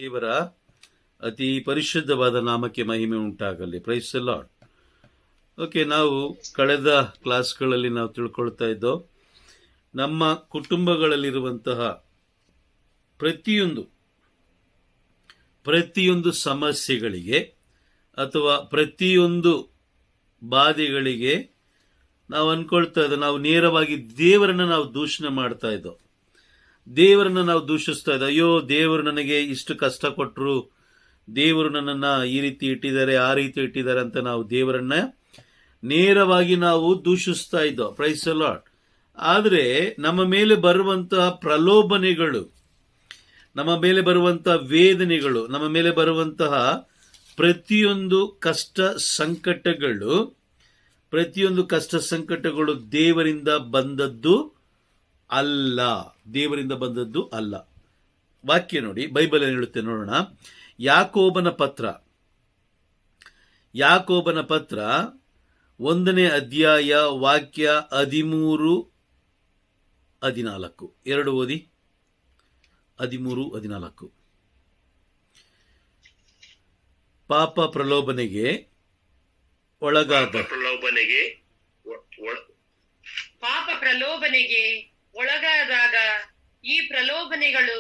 ದೇವರ ಅತಿ ಪರಿಶುದ್ಧವಾದ ನಾಮಕ್ಕೆ ಮಹಿಮೆ ಉಂಟಾಗಲಿ. Praise the Lord. ಓಕೆ, ನಾವು ಕಳೆದ ಕ್ಲಾಸ್ಗಳಲ್ಲಿ ನಾವು ತಿಳ್ಕೊಳ್ತಾ ಇದ್ದೋ ನಮ್ಮ ಕುಟುಂಬಗಳಲ್ಲಿರುವಂತಹ ಪ್ರತಿಯೊಂದು ಸಮಸ್ಯೆಗಳಿಗೆ ಅಥವಾ ಪ್ರತಿಯೊಂದು ಬಾಧೆಗಳಿಗೆ ನಾವು ಅನ್ಕೊಳ್ತಾ ಇದ್ದೋ, ನಾವು ನೇರವಾಗಿ ದೇವರನ್ನ ನಾವು ದೂಷಣೆ ಮಾಡ್ತಾ ಇದ್ದೋ, ದೇವರನ್ನ ನಾವು ದೂಷಿಸ್ತಾ ಇದ್ದೋ. ಅಯ್ಯೋ, ದೇವರು ನನಗೆ ಇಷ್ಟು ಕಷ್ಟ ಕೊಟ್ಟರು, ದೇವರು ನನ್ನನ್ನು ಈ ರೀತಿ ಇಟ್ಟಿದ್ದಾರೆ, ಆ ರೀತಿ ಇಟ್ಟಿದ್ದಾರೆ ಅಂತ ನಾವು ದೇವರನ್ನ ನೇರವಾಗಿ ನಾವು ದೂಷಿಸ್ತಾ ಇದ್ದೋ. Praise the Lord. ಆದರೆ ನಮ್ಮ ಮೇಲೆ ಬರುವಂತಹ ಪ್ರಲೋಭನೆಗಳು, ನಮ್ಮ ಮೇಲೆ ಬರುವಂತಹ ವೇದನೆಗಳು, ನಮ್ಮ ಮೇಲೆ ಬರುವಂತಹ ಪ್ರತಿಯೊಂದು ಕಷ್ಟ ಸಂಕಟಗಳು ದೇವರಿಂದ ಬಂದದ್ದು ಅಲ್ಲ. ವಾಕ್ಯ ನೋಡಿ, ಬೈಬಲ್ ಏನು ಹೇಳುತ್ತೆ ನೋಡೋಣ. ಯಾಕೋಬನ ಪತ್ರ 1ನೇ ಅಧ್ಯಾಯ ವಾಕ್ಯ 13-14. ಎರಡು ಓದಿ. 13-14. ಪಾಪ ಪ್ರಲೋಭನೆಗೆ ಒಳಗಾದಾಗ ಈ ಪ್ರಲೋಭನೆಗಳು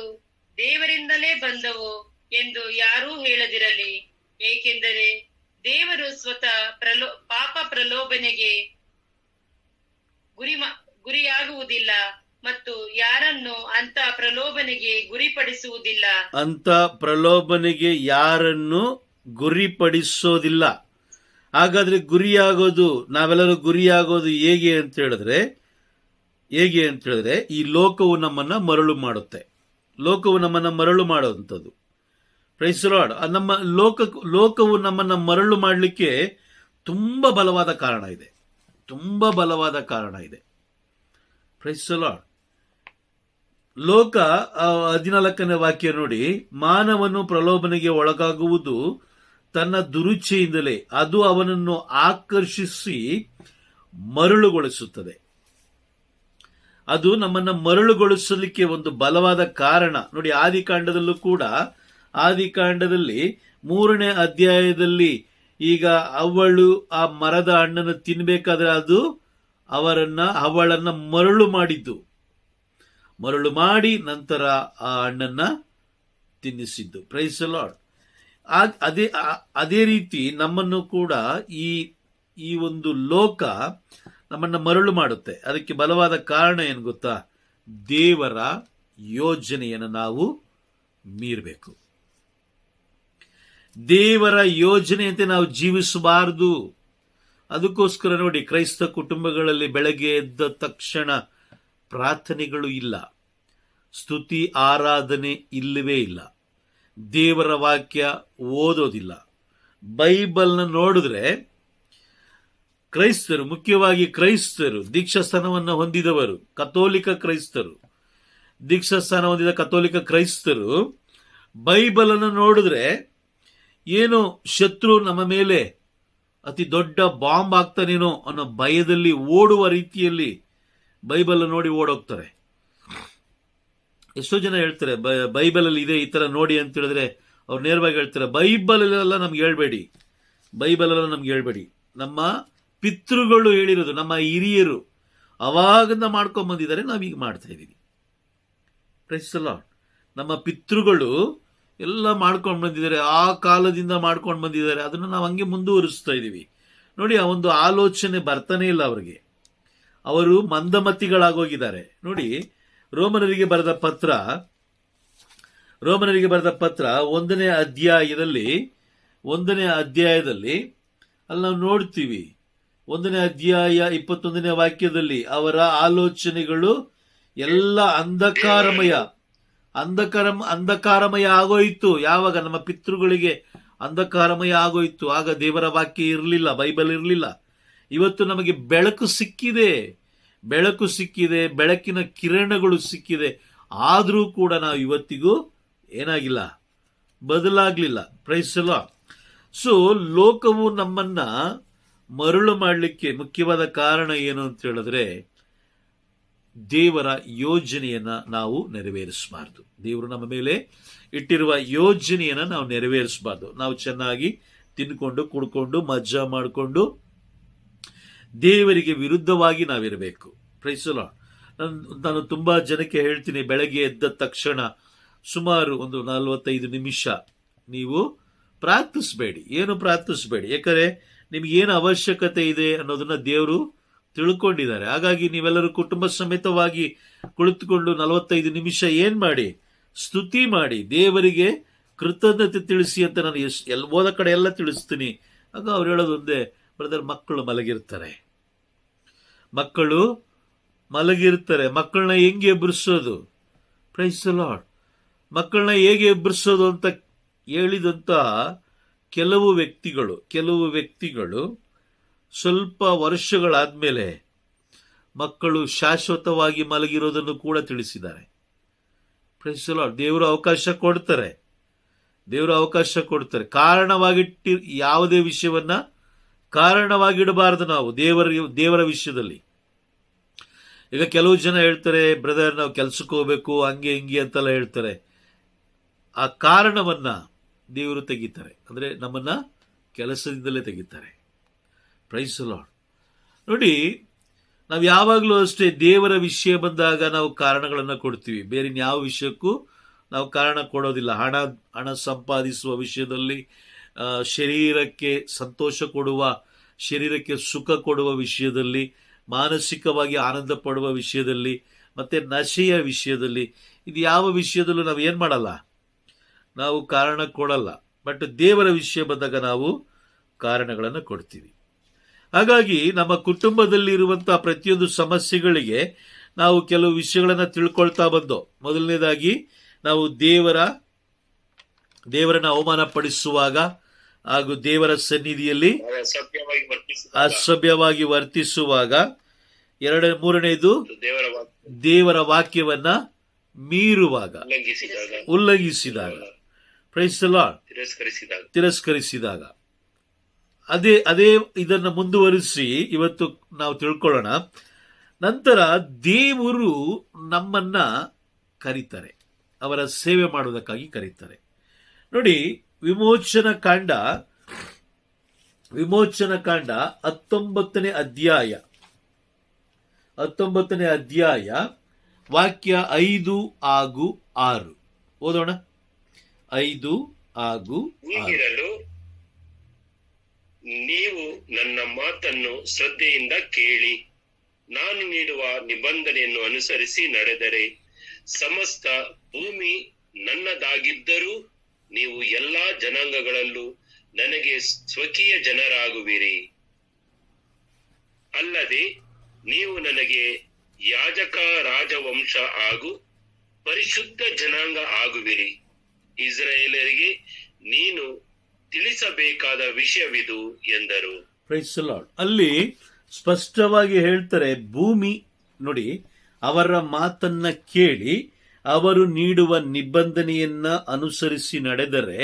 ದೇವರಿಂದಲೇ ಬಂದವು ಎಂದು ಯಾರೂ ಹೇಳದಿರಲಿ. ಏಕೆಂದರೆ ದೇವರು ಸ್ವತಃ ಪಾಪ ಪ್ರಲೋಭನೆಗೆ ಗುರಿಯಾಗುವುದಿಲ್ಲ ಮತ್ತು ಯಾರನ್ನು ಅಂತ ಪ್ರಲೋಭನೆಗೆ ಗುರಿಪಡಿಸೋದಿಲ್ಲ. ಹಾಗಾದ್ರೆ ನಾವೆಲ್ಲರೂ ಗುರಿಯಾಗೋದು ಹೇಗೆ ಅಂತ ಹೇಳಿದ್ರೆ ಈ ಲೋಕವು ನಮ್ಮನ್ನ ಮರಳು ಮಾಡುತ್ತೆ. ಲೋಕವು ನಮ್ಮನ್ನ ಮರಳು ಮಾಡುವಂಥದ್ದು. Praise the Lord. ನಮ್ಮ ಲೋಕವು ನಮ್ಮನ್ನ ಮರಳು ಮಾಡಲಿಕ್ಕೆ ತುಂಬಾ ಬಲವಾದ ಕಾರಣ ಇದೆ. Praise the Lord. ಲೋಕ 14ನೇ ವಾಕ್ಯ ನೋಡಿ. ಮಾನವನು ಪ್ರಲೋಭನೆಗೆ ಒಳಗಾಗುವುದು ತನ್ನ ದುರುಚ್ಛೆಯಿಂದಲೇ. ಅದು ಅವನನ್ನು ಆಕರ್ಷಿಸಿ ಮರಳುಗೊಳಿಸುತ್ತದೆ. ಅದು ನಮ್ಮನ್ನ ಮರಳುಗೊಳಿಸಲಿಕ್ಕೆ ಒಂದು ಬಲವಾದ ಕಾರಣ ನೋಡಿ. ಆದಿಕಾಂಡದಲ್ಲಿ 3ನೇ ಅಧ್ಯಾಯದಲ್ಲಿ ಈಗ ಅವಳು ಆ ಮರದ ಹಣ್ಣನ್ನು ತಿನ್ಬೇಕಾದ್ರೆ ಅದು ಅವಳನ್ನ ಮರಳು ಮಾಡಿ ನಂತರ ಆ ಹಣ್ಣನ್ನ ತಿನ್ನಿಸಿದ್ದು. Price the Lord. ಅದೇ ರೀತಿ ನಮ್ಮನ್ನು ಕೂಡ ಈ ಒಂದು ಲೋಕ ನಮ್ಮನ್ನ ಮರಳು ಮಾಡುತ್ತೆ. ಅದಕ್ಕೆ ಬಲವಾದ ಕಾರಣ ಏನು ಗೊತ್ತಾ? ದೇವರ ಯೋಜನೆಯನ್ನು ನಾವು ಮೀರಬೇಕು. ದೇವರ ಯೋಜನೆಯಂತೆ ನಾವು ಜೀವಿಸಬಾರದು. ಅದಕ್ಕೋಸ್ಕರ ನೋಡಿ, ಕ್ರೈಸ್ತ ಕುಟುಂಬಗಳಲ್ಲಿ ಬೆಳಗ್ಗೆ ಎದ್ದ ತಕ್ಷಣ ಪ್ರಾರ್ಥನೆಗಳು ಇಲ್ಲ, ಸ್ತುತಿ ಆರಾಧನೆ ಇಲ್ಲವೇ ಇಲ್ಲ, ದೇವರ ವಾಕ್ಯ ಓದೋದಿಲ್ಲ. ಬೈಬಲ್ನ ನೋಡಿದ್ರೆ ಕ್ರೈಸ್ತರು, ಮುಖ್ಯವಾಗಿ ಕ್ರೈಸ್ತರು, ದೀಕ್ಷಾಸ್ಥಾನವನ್ನು ಹೊಂದಿದವರು, ದೀಕ್ಷಾಸ್ಥಾನ ಹೊಂದಿದ ಕಥೋಲಿಕ ಕ್ರೈಸ್ತರು ಬೈಬಲ್ ಅನ್ನು ನೋಡಿದ್ರೆ ಏನೋ ಶತ್ರು ನಮ್ಮ ಮೇಲೆ ಅತಿ ದೊಡ್ಡ ಬಾಂಬ್ ಆಗ್ತಾನೇನೋ ಅನ್ನೋ ಭಯದಲ್ಲಿ ಓಡುವ ರೀತಿಯಲ್ಲಿ ಬೈಬಲ್ ನೋಡಿ ಓಡೋಗ್ತಾರೆ. ಎಷ್ಟೋ ಜನ ಹೇಳ್ತಾರೆ ಬೈಬಲ್ ಅಲ್ಲಿ ಇದೆ ಈ ತರ ನೋಡಿ ಅಂತ ಹೇಳಿದ್ರೆ ಅವ್ರು ನೇರವಾಗಿ ಹೇಳ್ತಾರೆ, ಬೈಬಲ್ ಎಲ್ಲ ನಮ್ಗೆ ಹೇಳ್ಬೇಡಿ. ನಮ್ಮ ಪಿತೃಗಳು ಹೇಳಿರೋದು, ನಮ್ಮ ಹಿರಿಯರು ಅವಾಗಿಂದ ಮಾಡ್ಕೊಂಡ್ ಬಂದಿದ್ದಾರೆ, ನಾವೀಗ ಮಾಡ್ತಾ ಇದ್ದೀವಿ. Praise the Lord. ನಮ್ಮ ಪಿತೃಗಳು ಎಲ್ಲ ಮಾಡ್ಕೊಂಡು ಬಂದಿದ್ದಾರೆ, ಆ ಕಾಲದಿಂದ ಮಾಡ್ಕೊಂಡು ಬಂದಿದ್ದಾರೆ, ಅದನ್ನು ನಾವು ಹಂಗೆ ಮುಂದುವರಿಸ್ತಾ ಇದ್ದೀವಿ. ನೋಡಿ, ಆ ಒಂದು ಆಲೋಚನೆ ಬರ್ತಾನೆ ಇಲ್ಲ ಅವರಿಗೆ. ಅವರು ಮಂದಮತಿಗಳಾಗೋಗಿದ್ದಾರೆ. ನೋಡಿ, ರೋಮನರಿಗೆ ಬರೆದ ಪತ್ರ 1ನೇ ಅಧ್ಯಾಯದಲ್ಲಿ ಅಲ್ಲಿ ನಾವು ನೋಡ್ತೀವಿ. 1ನೇ ಅಧ್ಯಾಯ 21ನೇ ವಾಕ್ಯದಲ್ಲಿ ಅವರ ಆಲೋಚನೆಗಳು ಎಲ್ಲ ಅಂಧಕಾರಮಯ ಆಗೋಯಿತು. ಯಾವಾಗ ನಮ್ಮ ಪಿತೃಗಳಿಗೆ ಅಂಧಕಾರಮಯ ಆಗೋಯಿತು, ಆಗ ದೇವರ ವಾಕ್ಯ ಇರಲಿಲ್ಲ, ಬೈಬಲ್ ಇರಲಿಲ್ಲ. ಇವತ್ತು ನಮಗೆ ಬೆಳಕು ಸಿಕ್ಕಿದೆ, ಬೆಳಕಿನ ಕಿರಣಗಳು ಸಿಕ್ಕಿದೆ. ಆದರೂ ಕೂಡ ನಾವು ಇವತ್ತಿಗೂ ಏನಾಗಿಲ್ಲ, ಬದಲಾಗ್ಲಿಲ್ಲ. Praise the Lord. ಸೊ ಲೋಕವು ನಮ್ಮನ್ನ ಮರಳು ಮಾಡಲಿಕ್ಕೆ ಮುಖ್ಯವಾದ ಕಾರಣ ಏನು ಅಂತ ಹೇಳಿದ್ರೆ ದೇವರ ಯೋಜನೆಯನ್ನ ನಾವು ನೆರವೇರಿಸಬಾರ್ದು. ದೇವರು ನಮ್ಮ ಮೇಲೆ ಇಟ್ಟಿರುವ ಯೋಜನೆಯನ್ನ ನಾವು ನೆರವೇರಿಸಬಾರ್ದು. ನಾವು ಚೆನ್ನಾಗಿ ತಿನ್ಕೊಂಡು ಕುಡ್ಕೊಂಡು ಮಜ್ಜಾ ಮಾಡಿಕೊಂಡು ದೇವರಿಗೆ ವಿರುದ್ಧವಾಗಿ ನಾವಿರಬೇಕು. Price the lord. ನಾನು ತುಂಬಾ ಜನಕ್ಕೆ ಹೇಳ್ತೀನಿ, ಬೆಳಗ್ಗೆ ಎದ್ದ ತಕ್ಷಣ ಸುಮಾರು ಒಂದು 45 ನಿಮಿಷ ನೀವು ಪ್ರಾರ್ಥಿಸಬೇಡಿ. ಏನು ಪ್ರಾರ್ಥಿಸಬೇಡಿ, ಯಾಕಂದ್ರೆ ನಿಮ್ಗೇನು ಅವಶ್ಯಕತೆ ಇದೆ ಅನ್ನೋದನ್ನ ದೇವರು ತಿಳ್ಕೊಂಡಿದ್ದಾರೆ. ಹಾಗಾಗಿ ನೀವೆಲ್ಲರೂ ಕುಟುಂಬ ಸಮೇತವಾಗಿ ಕುಳಿತುಕೊಂಡು 45 ನಿಮಿಷ ಏನ್ ಮಾಡಿ, ಸ್ತುತಿ ಮಾಡಿ, ದೇವರಿಗೆ ಕೃತಜ್ಞತೆ ತಿಳಿಸಿ ಅಂತ ನಾನು ಹೋದ ಕಡೆ ಎಲ್ಲ ತಿಳಿಸ್ತೀನಿ. ಆಗ ಅವ್ರು ಹೇಳೋದು ಒಂದೇ, ಬ್ರದರ್, ಮಕ್ಕಳು ಮಲಗಿರ್ತಾರೆ. ಮಕ್ಕಳನ್ನ ಹೆಂಗೆ ಎಬ್ಬರಿಸೋದು? Price the lord. ಮಕ್ಕಳನ್ನ ಹೇಗೆ ಎಬ್ಬರಿಸೋದು ಅಂತ ಹೇಳಿದಂತ ಕೆಲವು ವ್ಯಕ್ತಿಗಳು ಸ್ವಲ್ಪ ವರ್ಷಗಳಾದ್ಮೇಲೆ ಮಕ್ಕಳು ಶಾಶ್ವತವಾಗಿ ಮಲಗಿರೋದನ್ನು ಕೂಡ ತಿಳಿಸಿದ್ದಾರೆ. Praise the Lord. ದೇವರು ಅವಕಾಶ ಕೊಡ್ತಾರೆ. ಯಾವುದೇ ವಿಷಯವನ್ನ ಕಾರಣವಾಗಿಡಬಾರದು ನಾವು ದೇವರ ವಿಷಯದಲ್ಲಿ. ಈಗ ಕೆಲವು ಜನ ಹೇಳ್ತಾರೆ, ಬ್ರದರ್ ನಾವು ಕೆಲ್ಸಕ್ಕೆ ಹೋಗ್ಬೇಕು ಹಂಗೆ ಹಿಂಗೆ ಅಂತೆಲ್ಲ ಹೇಳ್ತಾರೆ. ಆ ಕಾರಣವನ್ನ ದೇವರು ತೆಗಿತಾರೆ, ಅಂದ್ರೆ ನಮ್ಮನ್ನ ಕೆಲಸದಿಂದಲೇ ತೆಗಿತಾರೆ. Praise the Lord. ನೋಡಿ, ನಾವು ಯಾವಾಗಲೂ ಅಷ್ಟೇ ದೇವರ ವಿಷಯ ಬಂದಾಗ ನಾವು ಕಾರಣಗಳನ್ನು ಕೊಡ್ತೀವಿ. ಬೇರೆ ಯಾವ ವಿಷಯಕ್ಕೂ ನಾವು ಕಾರಣ ಕೊಡೋದಿಲ್ಲ. ಹಣ ಸಂಪಾದಿಸುವ ವಿಷಯದಲ್ಲಿ, ಶರೀರಕ್ಕೆ ಸಂತೋಷ ಕೊಡುವ, ಶರೀರಕ್ಕೆ ಸುಖ ಕೊಡುವ ವಿಷಯದಲ್ಲಿ, ಮಾನಸಿಕವಾಗಿ ಆನಂದ ಪಡುವ ವಿಷಯದಲ್ಲಿ, ಮತ್ತೆ ನಶೆಯ ವಿಷಯದಲ್ಲಿ, ಇದು ಯಾವ ವಿಷಯದಲ್ಲೂ ನಾವು ಏನ್ ಮಾಡಲ್ಲ, ನಾವು ಕಾರಣ ಕೊಡಲ್ಲ. ಬಟ್ ದೇವರ ವಿಷಯ ಬಂದಾಗ ನಾವು ಕಾರಣಗಳನ್ನು ಕೊಡ್ತೀವಿ. ಹಾಗಾಗಿ ನಮ್ಮ ಕುಟುಂಬದಲ್ಲಿ ಇರುವಂತಹ ಪ್ರತಿಯೊಂದು ಸಮಸ್ಯೆಗಳಿಗೆ ನಾವು ಕೆಲವು ವಿಷಯಗಳನ್ನ ತಿಳ್ಕೊಳ್ತಾ ಬಂದೋ. ಮೊದಲನೇದಾಗಿ ನಾವು ದೇವರನ್ನ ಅವಮಾನ ಪಡಿಸುವಾಗ ಹಾಗೂ ದೇವರ ಸನ್ನಿಧಿಯಲ್ಲಿ ಅಸಭ್ಯವಾಗಿ ವರ್ತಿಸುವಾಗ, ಮೂರನೇದು ದೇವರ ವಾಕ್ಯವನ್ನ ಮೀರುವಾಗ, ಉಲ್ಲಂಘಿಸಿದಾಗ, ಪ್ರೈಸ್ ದಿ ಲಾರ್ಡ್, ತಿರಸ್ಕರಿಸಿದಾಗ. ಅದೇ ಇದನ್ನು ಮುಂದುವರಿಸಿ ಇವತ್ತು ನಾವು ತಿಳ್ಕೊಳ್ಳೋಣ. ನಂತರ ದೇವರು ನಮ್ಮನ್ನ ಕರೀತಾರೆ, ಅವರ ಸೇವೆ ಮಾಡುವುದಕ್ಕಾಗಿ ಕರೀತಾರೆ. ನೋಡಿ, ವಿಮೋಚನ ಕಾಂಡ 19ನೇ ಅಧ್ಯಾಯ ವಾಕ್ಯ 5 ಹಾಗೂ 6 ಓದೋಣ. 5 ಹಾಗೂ 6. ನೀವು ನನ್ನ ಮಾತನ್ನು ಶ್ರದ್ಧೆಯಿಂದ ಕೇಳಿ ನಾನು ನೀಡುವ ನಿಬಂಧನೆಯನ್ನು ಅನುಸರಿಸಿ ನಡೆದರೆ ಸಮಸ್ತ ಭೂಮಿ ನನ್ನದಾಗಿದ್ದರೂ ನೀವು ಎಲ್ಲಾ ಜನಾಂಗಗಳಲ್ಲೂ ನನಗೆ ಸ್ವಕೀಯ ಜನರಾಗುವಿರಿ. ಅಲ್ಲದೆ ನೀವು ನನಗೆ ಯಾಜಕ ರಾಜವಂಶ ಹಾಗೂ ಪರಿಶುದ್ಧ ಜನಾಂಗ ಆಗುವಿರಿ. ಇಸ್ರಾಯೇಲರಿಗೆ ನೀನು ತಿಳಿಸಬೇಕಾದ ವಿಷಯವಿದು ಎಂದರು. Praise the Lord. ಅಲ್ಲಿ ಸ್ಪಷ್ಟವಾಗಿ ಹೇಳ್ತಾರೆ, ಭೂಮಿ ನೋಡಿ, ಅವರ ಮಾತನ್ನ ಕೇಳಿ ಅವರು ನೀಡುವ ನಿಬಂಧನೆಯನ್ನ ಅನುಸರಿಸಿ ನಡೆದರೆ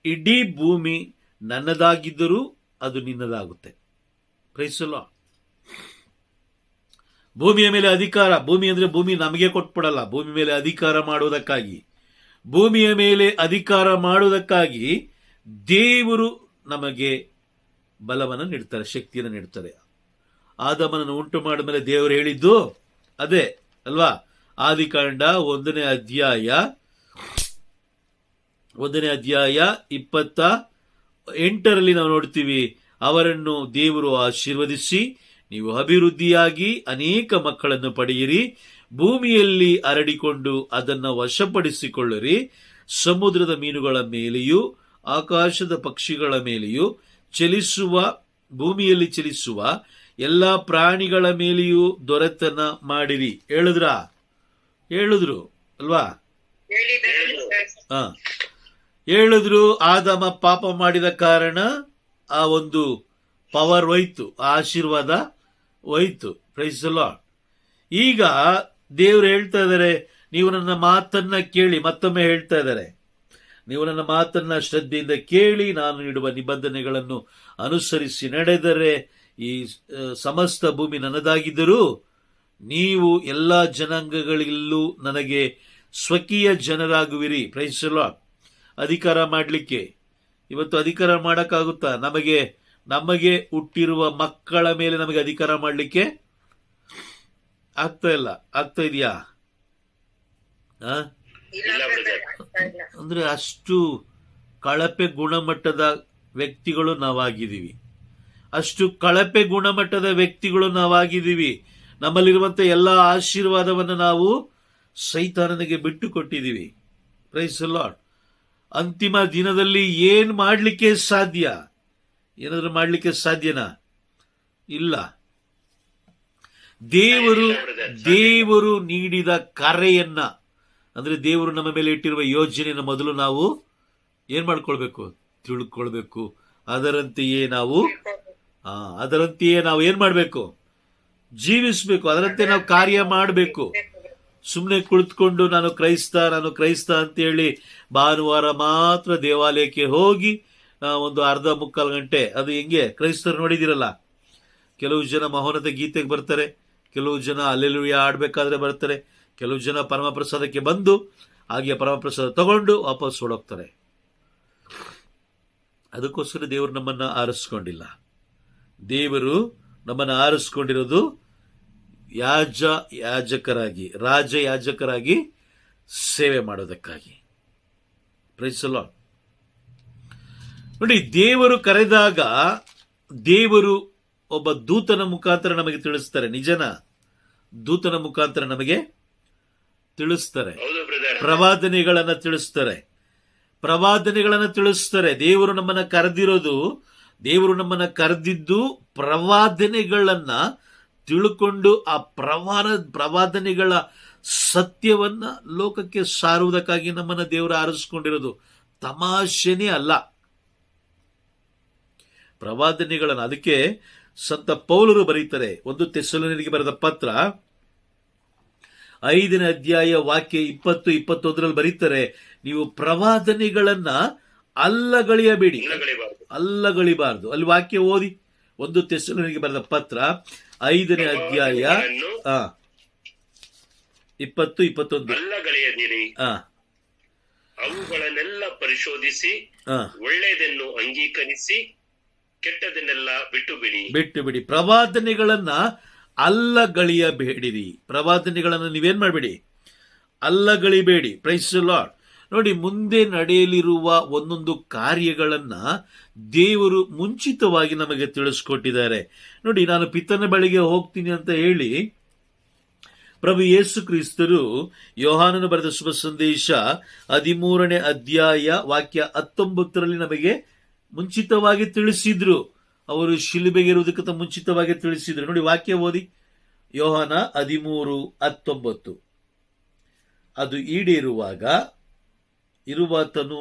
ಇಡೀ ಭೂಮಿ ನನ್ನದಾಗಿದ್ದರೂ ಅದು ನಿನ್ನದಾಗುತ್ತೆ. Price the lord. ಭೂಮಿಯ ಮೇಲೆ ಅಧಿಕಾರ, ಭೂಮಿ ಅಂದ್ರೆ ಭೂಮಿ ನಮಗೆ ಕೊಟ್ಬಿಡಲ್ಲ, ಭೂಮಿ ಮೇಲೆ ಅಧಿಕಾರ ಮಾಡುವುದಕ್ಕಾಗಿ ದೇವರು ನಮಗೆ ಬಲವನ್ನು ನೀಡ್ತಾರೆ, ಶಕ್ತಿಯನ್ನು ನೀಡ್ತಾರೆ. ಆದಾಮನನ್ನು ಉಂಟು ಮಾಡಿದ ಮೇಲೆ ದೇವರು ಹೇಳಿದ್ದು ಅದೇ ಅಲ್ವಾ? ಆದಿಕಾಂಡ 1ನೇ ಅಧ್ಯಾಯ 28ರಲ್ಲಿ ನಾವು ನೋಡ್ತೀವಿ, ಅವರನ್ನು ದೇವರು ಆಶೀರ್ವದಿಸಿ, ನೀವು ಅಭಿವೃದ್ಧಿಯಾಗಿ ಅನೇಕ ಮಕ್ಕಳನ್ನು ಪಡೆಯಿರಿ, ಭೂಮಿಯಲ್ಲಿ ಹರಡಿಕೊಂಡು ಅದನ್ನು ವಶಪಡಿಸಿಕೊಳ್ಳಿರಿ, ಸಮುದ್ರದ ಮೀನುಗಳ ಮೇಲೆಯೂ ಆಕಾಶದ ಪಕ್ಷಿಗಳ ಮೇಲೆಯೂ ಭೂಮಿಯಲ್ಲಿ ಚಲಿಸುವ ಎಲ್ಲಾ ಪ್ರಾಣಿಗಳ ಮೇಲೆಯೂ ದೊರೆತನ ಮಾಡಿರಿ. ಹೇಳಿದ್ರು ಅಲ್ವಾ? ಹೇಳಿದ್ರು. ಆದಾಮ ಪಾಪ ಮಾಡಿದ ಕಾರಣ ಆ ಒಂದು ಪವರ್ ಹೋಯ್ತು, ಆ ಆಶೀರ್ವಾದ ಹೋಯ್ತು. Praise the Lord. ಈಗ ದೇವರು ಹೇಳ್ತಾ ಇದ್ದಾರೆ, ನೀವು ನನ್ನ ಮಾತನ್ನ ಕೇಳಿ. ಮತ್ತೊಮ್ಮೆ ಹೇಳ್ತಾ ಇದ್ದಾರೆ, ನೀವು ನನ್ನ ಮಾತನ್ನ ಶ್ರದ್ಧೆಯಿಂದ ಕೇಳಿ ನಾನು ನೀಡುವ ನಿಬಂಧನೆಗಳನ್ನು ಅನುಸರಿಸಿ ನಡೆದರೆ ಈ ಸಮಸ್ತ ಭೂಮಿ ನನ್ನದಾಗಿದ್ದರೂ ನೀವು ಎಲ್ಲ ಜನಾಂಗಗಳಿಗೂ ನನಗೆ ಸ್ವಕೀಯ ಜನರಾಗುವಿರಿ. Praise the Lord. ಅಧಿಕಾರ ಮಾಡಲಿಕ್ಕೆ ಇವತ್ತು ಅಧಿಕಾರ ಮಾಡೋಕ್ಕಾಗುತ್ತಾ? ನಮಗೆ ಹುಟ್ಟಿರುವ ಮಕ್ಕಳ ಮೇಲೆ ನಮಗೆ ಅಧಿಕಾರ ಮಾಡಲಿಕ್ಕೆ ಆಗ್ತಾ ಇಲ್ಲ. ಆಗ್ತಾ ಇದೆಯಾ? ಅಂದ್ರೆ ಅಷ್ಟು ಕಳಪೆ ಗುಣಮಟ್ಟದ ವ್ಯಕ್ತಿಗಳು ನಾವಾಗಿದ್ದೀವಿ. ಅಷ್ಟು ಕಳಪೆ ಗುಣಮಟ್ಟದ ವ್ಯಕ್ತಿಗಳು ನಾವಾಗಿದ್ದೀವಿ. ನಮ್ಮಲ್ಲಿರುವಂಥ ಎಲ್ಲ ಆಶೀರ್ವಾದವನ್ನು ನಾವು ಸೈತಾನನಿಗೆ ಬಿಟ್ಟು ಕೊಟ್ಟಿದ್ದೀವಿ. Praise the Lord. ಅಂತಿಮ ದಿನದಲ್ಲಿ ಏನ್ ಮಾಡಲಿಕ್ಕೆ ಸಾಧ್ಯ? ಏನಾದರೂ ಮಾಡಲಿಕ್ಕೆ ಸಾಧ್ಯನಾ? ಇಲ್ಲ. ದೇವರು ನೀಡಿದ ಕರೆಯನ್ನ, ಅಂದ್ರೆ ದೇವರು ನಮ್ಮ ಮೇಲೆ ಇಟ್ಟಿರುವ ಯೋಜನೆಯನ್ನು ಮೊದಲು ನಾವು ಏನ್ ಮಾಡ್ಕೊಳ್ಬೇಕು? ತಿಳ್ಕೊಳ್ಬೇಕು. ಅದರಂತೆಯೇ ನಾವು ಏನ್ ಮಾಡಬೇಕು? ಜೀವಿಸಬೇಕು. ಅದರಂತೆ ನಾವು ಕಾರ್ಯ ಮಾಡಬೇಕು. ಸುಮ್ಮನೆ ಕುಳಿತುಕೊಂಡು ನಾನು ಕ್ರೈಸ್ತ ಅಂತೇಳಿ ಭಾನುವಾರ ಮಾತ್ರ ದೇವಾಲಯಕ್ಕೆ ಹೋಗಿ ಒಂದು ಅರ್ಧ ಮುಕ್ಕಾಲು ಗಂಟೆ, ಅದು ಹೆಂಗೆ ಕ್ರೈಸ್ತರು ನೋಡಿದಿರಲ್ಲ, ಕೆಲವು ಜನ ಮಹೋನ್ನತ ಗೀತೆಗೆ ಬರ್ತಾರೆ, ಕೆಲವು ಜನ ಅಲ್ಲೆಲುಯ್ಯ ಆಡ್ಬೇಕಾದ್ರೆ ಬರ್ತಾರೆ, ಕೆಲವು ಜನ ಪರಮಪ್ರಸಾದಕ್ಕೆ ಬಂದು ಹಾಗೆ ಪರಮಪ್ರಸಾದ ತಗೊಂಡು ವಾಪಸ್ ಓಡೋಗ್ತಾರೆ. ಅದಕ್ಕೋಸ್ಕರ ದೇವರು ನಮ್ಮನ್ನ ಆರಿಸ್ಕೊಂಡಿಲ್ಲ. ದೇವರು ನಮ್ಮನ್ನು ಆರಿಸ್ಕೊಂಡಿರೋದು ರಾಜಯಾಜಕರಾಗಿ ಸೇವೆ ಮಾಡೋದಕ್ಕಾಗಿ. Price the Lord. ನೋಡಿ, ದೇವರು ಕರೆದಾಗ ದೇವರು ಒಬ್ಬ ದೂತನ ಮುಖಾಂತರ ನಮಗೆ ತಿಳಿಸ್ತಾರೆ. ನಿಜನ? ದೂತನ ಮುಖಾಂತರ ನಮಗೆ ತಿಳಿಸ್ತಾರೆ. ಪ್ರವಾದನೆಗಳನ್ನ ತಿಳಿಸ್ತಾರೆ. ದೇವರು ನಮ್ಮನ್ನ ಕರೆದಿದ್ದು ಪ್ರವಾದನೆಗಳನ್ನ ತಿಳ್ಕೊಂಡು ಆ ಪ್ರವಾದನೆಗಳ ಸತ್ಯವನ್ನ ಲೋಕಕ್ಕೆ ಸಾರುವುದಕ್ಕಾಗಿ ನಮ್ಮನ್ನ ದೇವರು ಆರಿಸ್ಕೊಂಡಿರೋದು. ತಮಾಷೆನೇ ಅಲ್ಲ ಪ್ರವಾದನೆಗಳನ್ನ. ಅದಕ್ಕೆ ಸಂತ ಪೌಲರು ಬರೀತಾರೆ, 1 ಥೆಸಲೋನಿಕರಿಗೆ ಬರೆದ ಪತ್ರ 5ನೇ ಅಧ್ಯಾಯ ವಾಕ್ಯ 20-21 ಬರೀತಾರೆ, ನೀವು ಪ್ರವಾದನೆಗಳನ್ನ ಅಲ್ಲಗಳಿಬಾರದು. ಅಲ್ಲಿ ವಾಕ್ಯ ಓದಿ. 1 ಥೆಸಲೋನಿಕರಿಗೆ ಬರೆದ ಪತ್ರ 5ನೇ ಅಧ್ಯಾಯ 20-21. ಅಲ್ಲಗಳೆಯದಿರಿ, ಅವುಗಳನ್ನೆಲ್ಲ ಪರಿಶೋಧಿಸಿ ಒಳ್ಳೆಯದನ್ನು ಅಂಗೀಕರಿಸಿ ಕೆಟ್ಟದನ್ನೆಲ್ಲ ಬಿಟ್ಟು ಬಿಡಿ. ಪ್ರವಾದನೆಗಳನ್ನ ಅಲ್ಲಗಳಿಯಬೇಡಿರಿ. ಪ್ರವಾದನೆಗಳನ್ನ ನೀವೇನ್ ಮಾಡಬೇಡಿ? ಅಲ್ಲಗಳಿಬೇಡಿ. Praise the Lord. ನೋಡಿ, ಮುಂದೆ ನಡೆಯಲಿರುವ ಒಂದೊಂದು ಕಾರ್ಯಗಳನ್ನ ದೇವರು ಮುಂಚಿತವಾಗಿ ನಮಗೆ ತಿಳಿಸ್ಕೊಟ್ಟಿದ್ದಾರೆ. ನೋಡಿ, ನಾನು ಪಿತನ ಬಳಿಗೆ ಹೋಗ್ತೀನಿ ಅಂತ ಹೇಳಿ ಪ್ರಭು ಯೇಸು ಕ್ರಿಸ್ತರು ಯೋಹಾನನು ಬರೆದ ಶುಭ ಸಂದೇಶ 13ನೇ ಅಧ್ಯಾಯ ವಾಕ್ಯ 19 ನಮಗೆ ಮುಂಚಿತವಾಗಿ ತಿಳಿಸಿದ್ರು. ಅವರು ಶಿಲುಬೆಗೆ ಇರುವುದಕ್ಕಿಂತ ಮುಂಚಿತವಾಗಿ ತಿಳಿಸಿದ್ರು. ನೋಡಿ, ವಾಕ್ಯ ಓದಿ. ಯೋಹಾನ 13:19. ಅದು ಈಡೇರುವಾಗ ಇರುವಾತನು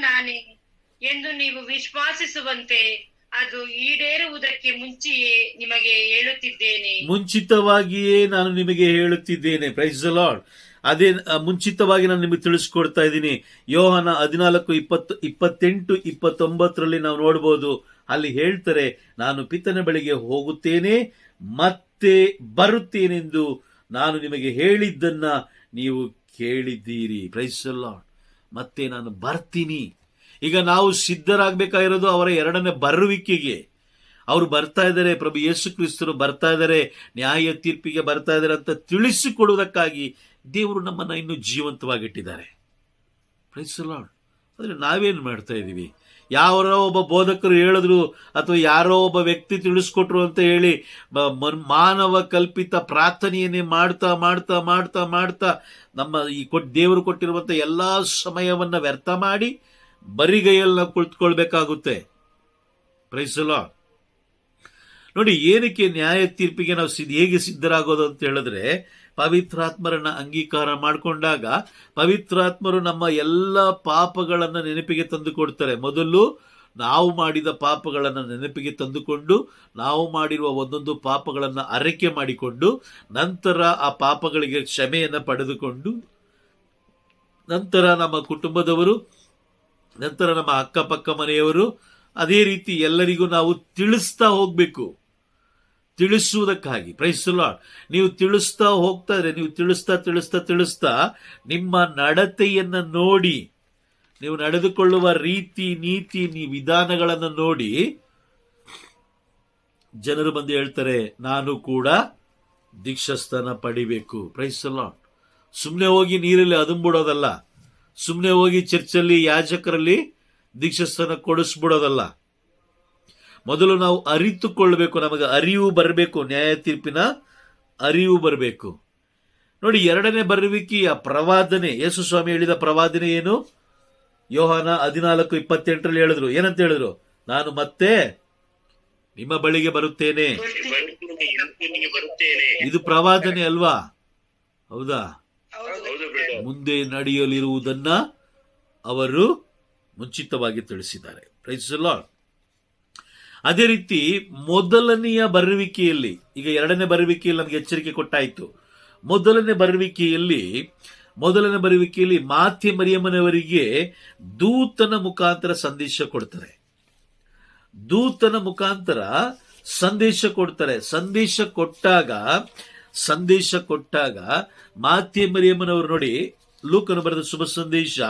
ನಾನೇ ಎಂದು ನೀವು ವಿಶ್ವಾಸಿಸುವಂತೆ ಅದು ಈಡೇರುವುದಕ್ಕೆ ಮುಂಚೆಯೇ ನಿಮಗೆ ಹೇಳುತ್ತಿದ್ದೇನೆ. ಮುಂಚಿತವಾಗಿಯೇ ನಾನು ನಿಮಗೆ ಹೇಳುತ್ತಿದ್ದೇನೆ. Praise the Lord. ಅದೇ ಮುಂಚಿತವಾಗಿ ನಾನು ನಿಮಗೆ ತಿಳಿಸ್ಕೊಡ್ತಾ ಇದ್ದೀನಿ. ಯೋಹಾನ 14:28-29 ನಾವು ನೋಡ್ಬೋದು. ಅಲ್ಲಿ ಹೇಳ್ತಾರೆ, ನಾನು ಪಿತನ ಬಳಿಗೆ ಹೋಗುತ್ತೇನೆ ಮತ್ತೆ ಬರುತ್ತೇನೆಂದು ನಾನು ನಿಮಗೆ ಹೇಳಿದ್ದನ್ನ ನೀವು ಕೇಳಿದ್ದೀರಿ. Praise the Lord. ಮತ್ತೆ ನಾನು ಬರ್ತೀನಿ. ಈಗ ನಾವು ಸಿದ್ಧರಾಗಬೇಕಾಗಿರೋದು ಅವರ 2ನೇ ಬರುವಿಕೆಗೆ. ಅವರು ಬರ್ತಾ ಇದ್ದಾರೆ, ಪ್ರಭು ಯೇಸು ಕ್ರಿಸ್ತರು ಬರ್ತಾ ಇದ್ದಾರೆ, ನ್ಯಾಯ ತೀರ್ಪಿಗೆ ಬರ್ತಾ ಇದ್ದಾರೆ ಅಂತ ತಿಳಿಸಿಕೊಡುವುದಕ್ಕಾಗಿ ದೇವರು ನಮ್ಮನ್ನ ಇನ್ನೂ ಜೀವಂತವಾಗಿಟ್ಟಿದ್ದಾರೆ. Price the Lord. ಆದರೆ ನಾವೇನು ಮಾಡ್ತಾ ಇದ್ದೀವಿ? ಯಾರೋ ಒಬ್ಬ ಬೋಧಕರು ಹೇಳಿದ್ರು ಅಥವಾ ಯಾರೋ ಒಬ್ಬ ವ್ಯಕ್ತಿ ತಿಳಿಸ್ಕೊಟ್ರು ಅಂತ ಹೇಳಿ ಮಾನವ ಕಲ್ಪಿತ ಪ್ರಾರ್ಥನೆಯನ್ನೇ ಮಾಡ್ತಾ ಮಾಡ್ತಾ ಮಾಡ್ತಾ ಮಾಡ್ತಾ ನಮ್ಮ ಈ ದೇವರು ಕೊಟ್ಟಿರುವಂತ ಎಲ್ಲಾ ಸಮಯವನ್ನ ವ್ಯರ್ಥ ಮಾಡಿ ಬರಿಗೈಯಲ್ಲಿ ನಾವು ಕುಳಿತುಕೊಳ್ಬೇಕಾಗುತ್ತೆ. Price the Lord. ನೋಡಿ, ಏನಕ್ಕೆ ನ್ಯಾಯ ತೀರ್ಪಿಗೆ ನಾವು ಹೇಗೆ ಸಿದ್ಧರಾಗೋದು ಅಂತ ಹೇಳಿದ್ರೆ, ಪವಿತ್ರಾತ್ಮರನ್ನ ಅಂಗೀಕಾರ ಮಾಡಿಕೊಂಡಾಗ ಪವಿತ್ರಾತ್ಮರು ನಮ್ಮ ಎಲ್ಲ ಪಾಪಗಳನ್ನ ನೆನಪಿಗೆ ತಂದು ಕೊಡ್ತಾರೆ. ಮೊದಲು ನಾವು ಮಾಡಿದ ಪಾಪಗಳನ್ನ ನೆನಪಿಗೆ ತಂದುಕೊಂಡು ನಾವು ಮಾಡಿರುವ ಒಂದೊಂದು ಪಾಪಗಳನ್ನ ಅರಿಕೆ ಮಾಡಿಕೊಂಡು ನಂತರ ಆ ಪಾಪಗಳಿಗೆ ಕ್ಷಮೆಯನ್ನ ಪಡೆದುಕೊಂಡು ನಂತರ ನಮ್ಮ ಕುಟುಂಬದವರು, ನಂತರ ನಮ್ಮ ಅಕ್ಕಪಕ್ಕ ಮನೆಯವರು, ಅದೇ ರೀತಿ ಎಲ್ಲರಿಗೂ ನಾವು ತಿಳಿಸ್ತಾ ಹೋಗ್ಬೇಕು. ತಿಳಿಸುವುದಕ್ಕಾಗಿ. Praise the Lord. ನೀವು ತಿಳಿಸ್ತಾ ಹೋಗ್ತಾ ಇದ್ರೆ, ನೀವು ತಿಳಿಸ್ತಾ ನಿಮ್ಮ ನಡತೆಯನ್ನ ನೋಡಿ, ನೀವು ನಡೆದುಕೊಳ್ಳುವ ರೀತಿ ನೀತಿ ವಿಧಾನಗಳನ್ನು ನೋಡಿ ಜನರು ಬಂದು ಹೇಳ್ತಾರೆ, ನಾನು ಕೂಡ ದೀಕ್ಷಾಸ್ನಾನ ಪಡಿಬೇಕು. Praise the Lord. ಸುಮ್ಮನೆ ಹೋಗಿ ನೀರಲ್ಲಿ ಅದುಂಬಿಡೋದಲ್ಲ, ಸುಮ್ಮನೆ ಹೋಗಿ ಚರ್ಚಲ್ಲಿ ಯಾಜಕರಲ್ಲಿ ದೀಕ್ಷಾಸ್ನಾನ ಕೊಡಿಸ್ಬಿಡೋದಲ್ಲ. ಮೊದಲು ನಾವು ಅರಿತುಕೊಳ್ಬೇಕು, ನಮಗೆ ಅರಿವು ಬರಬೇಕು, ನ್ಯಾಯ ತೀರ್ಪಿನ ಅರಿವು ಬರಬೇಕು. ನೋಡಿ, ಎರಡನೇ ಬರುವಿಕೆಯ ಪ್ರವಾದನೆ, ಯೇಸು ಸ್ವಾಮಿ ಹೇಳಿದ ಪ್ರವಾದನೆ ಏನು? ಯೋಹಾನ 14:28 ಹೇಳಿದ್ರು. ಏನಂತ ಹೇಳಿದ್ರು? ನಾನು ಮತ್ತೆ ನಿಮ್ಮ ಬಳಿಗೆ ಬರುತ್ತೇನೆ. ಇದು ಪ್ರವಾದನೆ ಅಲ್ವಾ? ಹೌದಾ? ಮುಂದೆ ನಡೆಯಲಿರುವುದನ್ನ ಅವರು ಮುಂಚಿತವಾಗಿ ತಿಳಿಸಿದ್ದಾರೆ. Praise the Lord. ಅದೇ ರೀತಿ ಮೊದಲನೆಯ ಬರುವಿಕೆಯಲ್ಲಿ, ಈಗ ಎರಡನೇ ಬರುವಿಕೆಯಲ್ಲಿ ನಮಗೆ ಎಚ್ಚರಿಕೆ ಕೊಟ್ಟಾಯಿತು. ಮೊದಲನೇ ಬರುವಿಕೆಯಲ್ಲಿ ಮಾತೆ ಮರಿಯಮ್ಮನವರಿಗೆ ದೂತನ ಮುಖಾಂತರ ಸಂದೇಶ ಕೊಡ್ತಾರೆ. ಸಂದೇಶ ಕೊಟ್ಟಾಗ ಮಾತೆ ಮರಿಯಮ್ಮನವರು ನೋಡಿ, ಲೂಕನು ಬರೆದ ಶುಭ ಸಂದೇಶ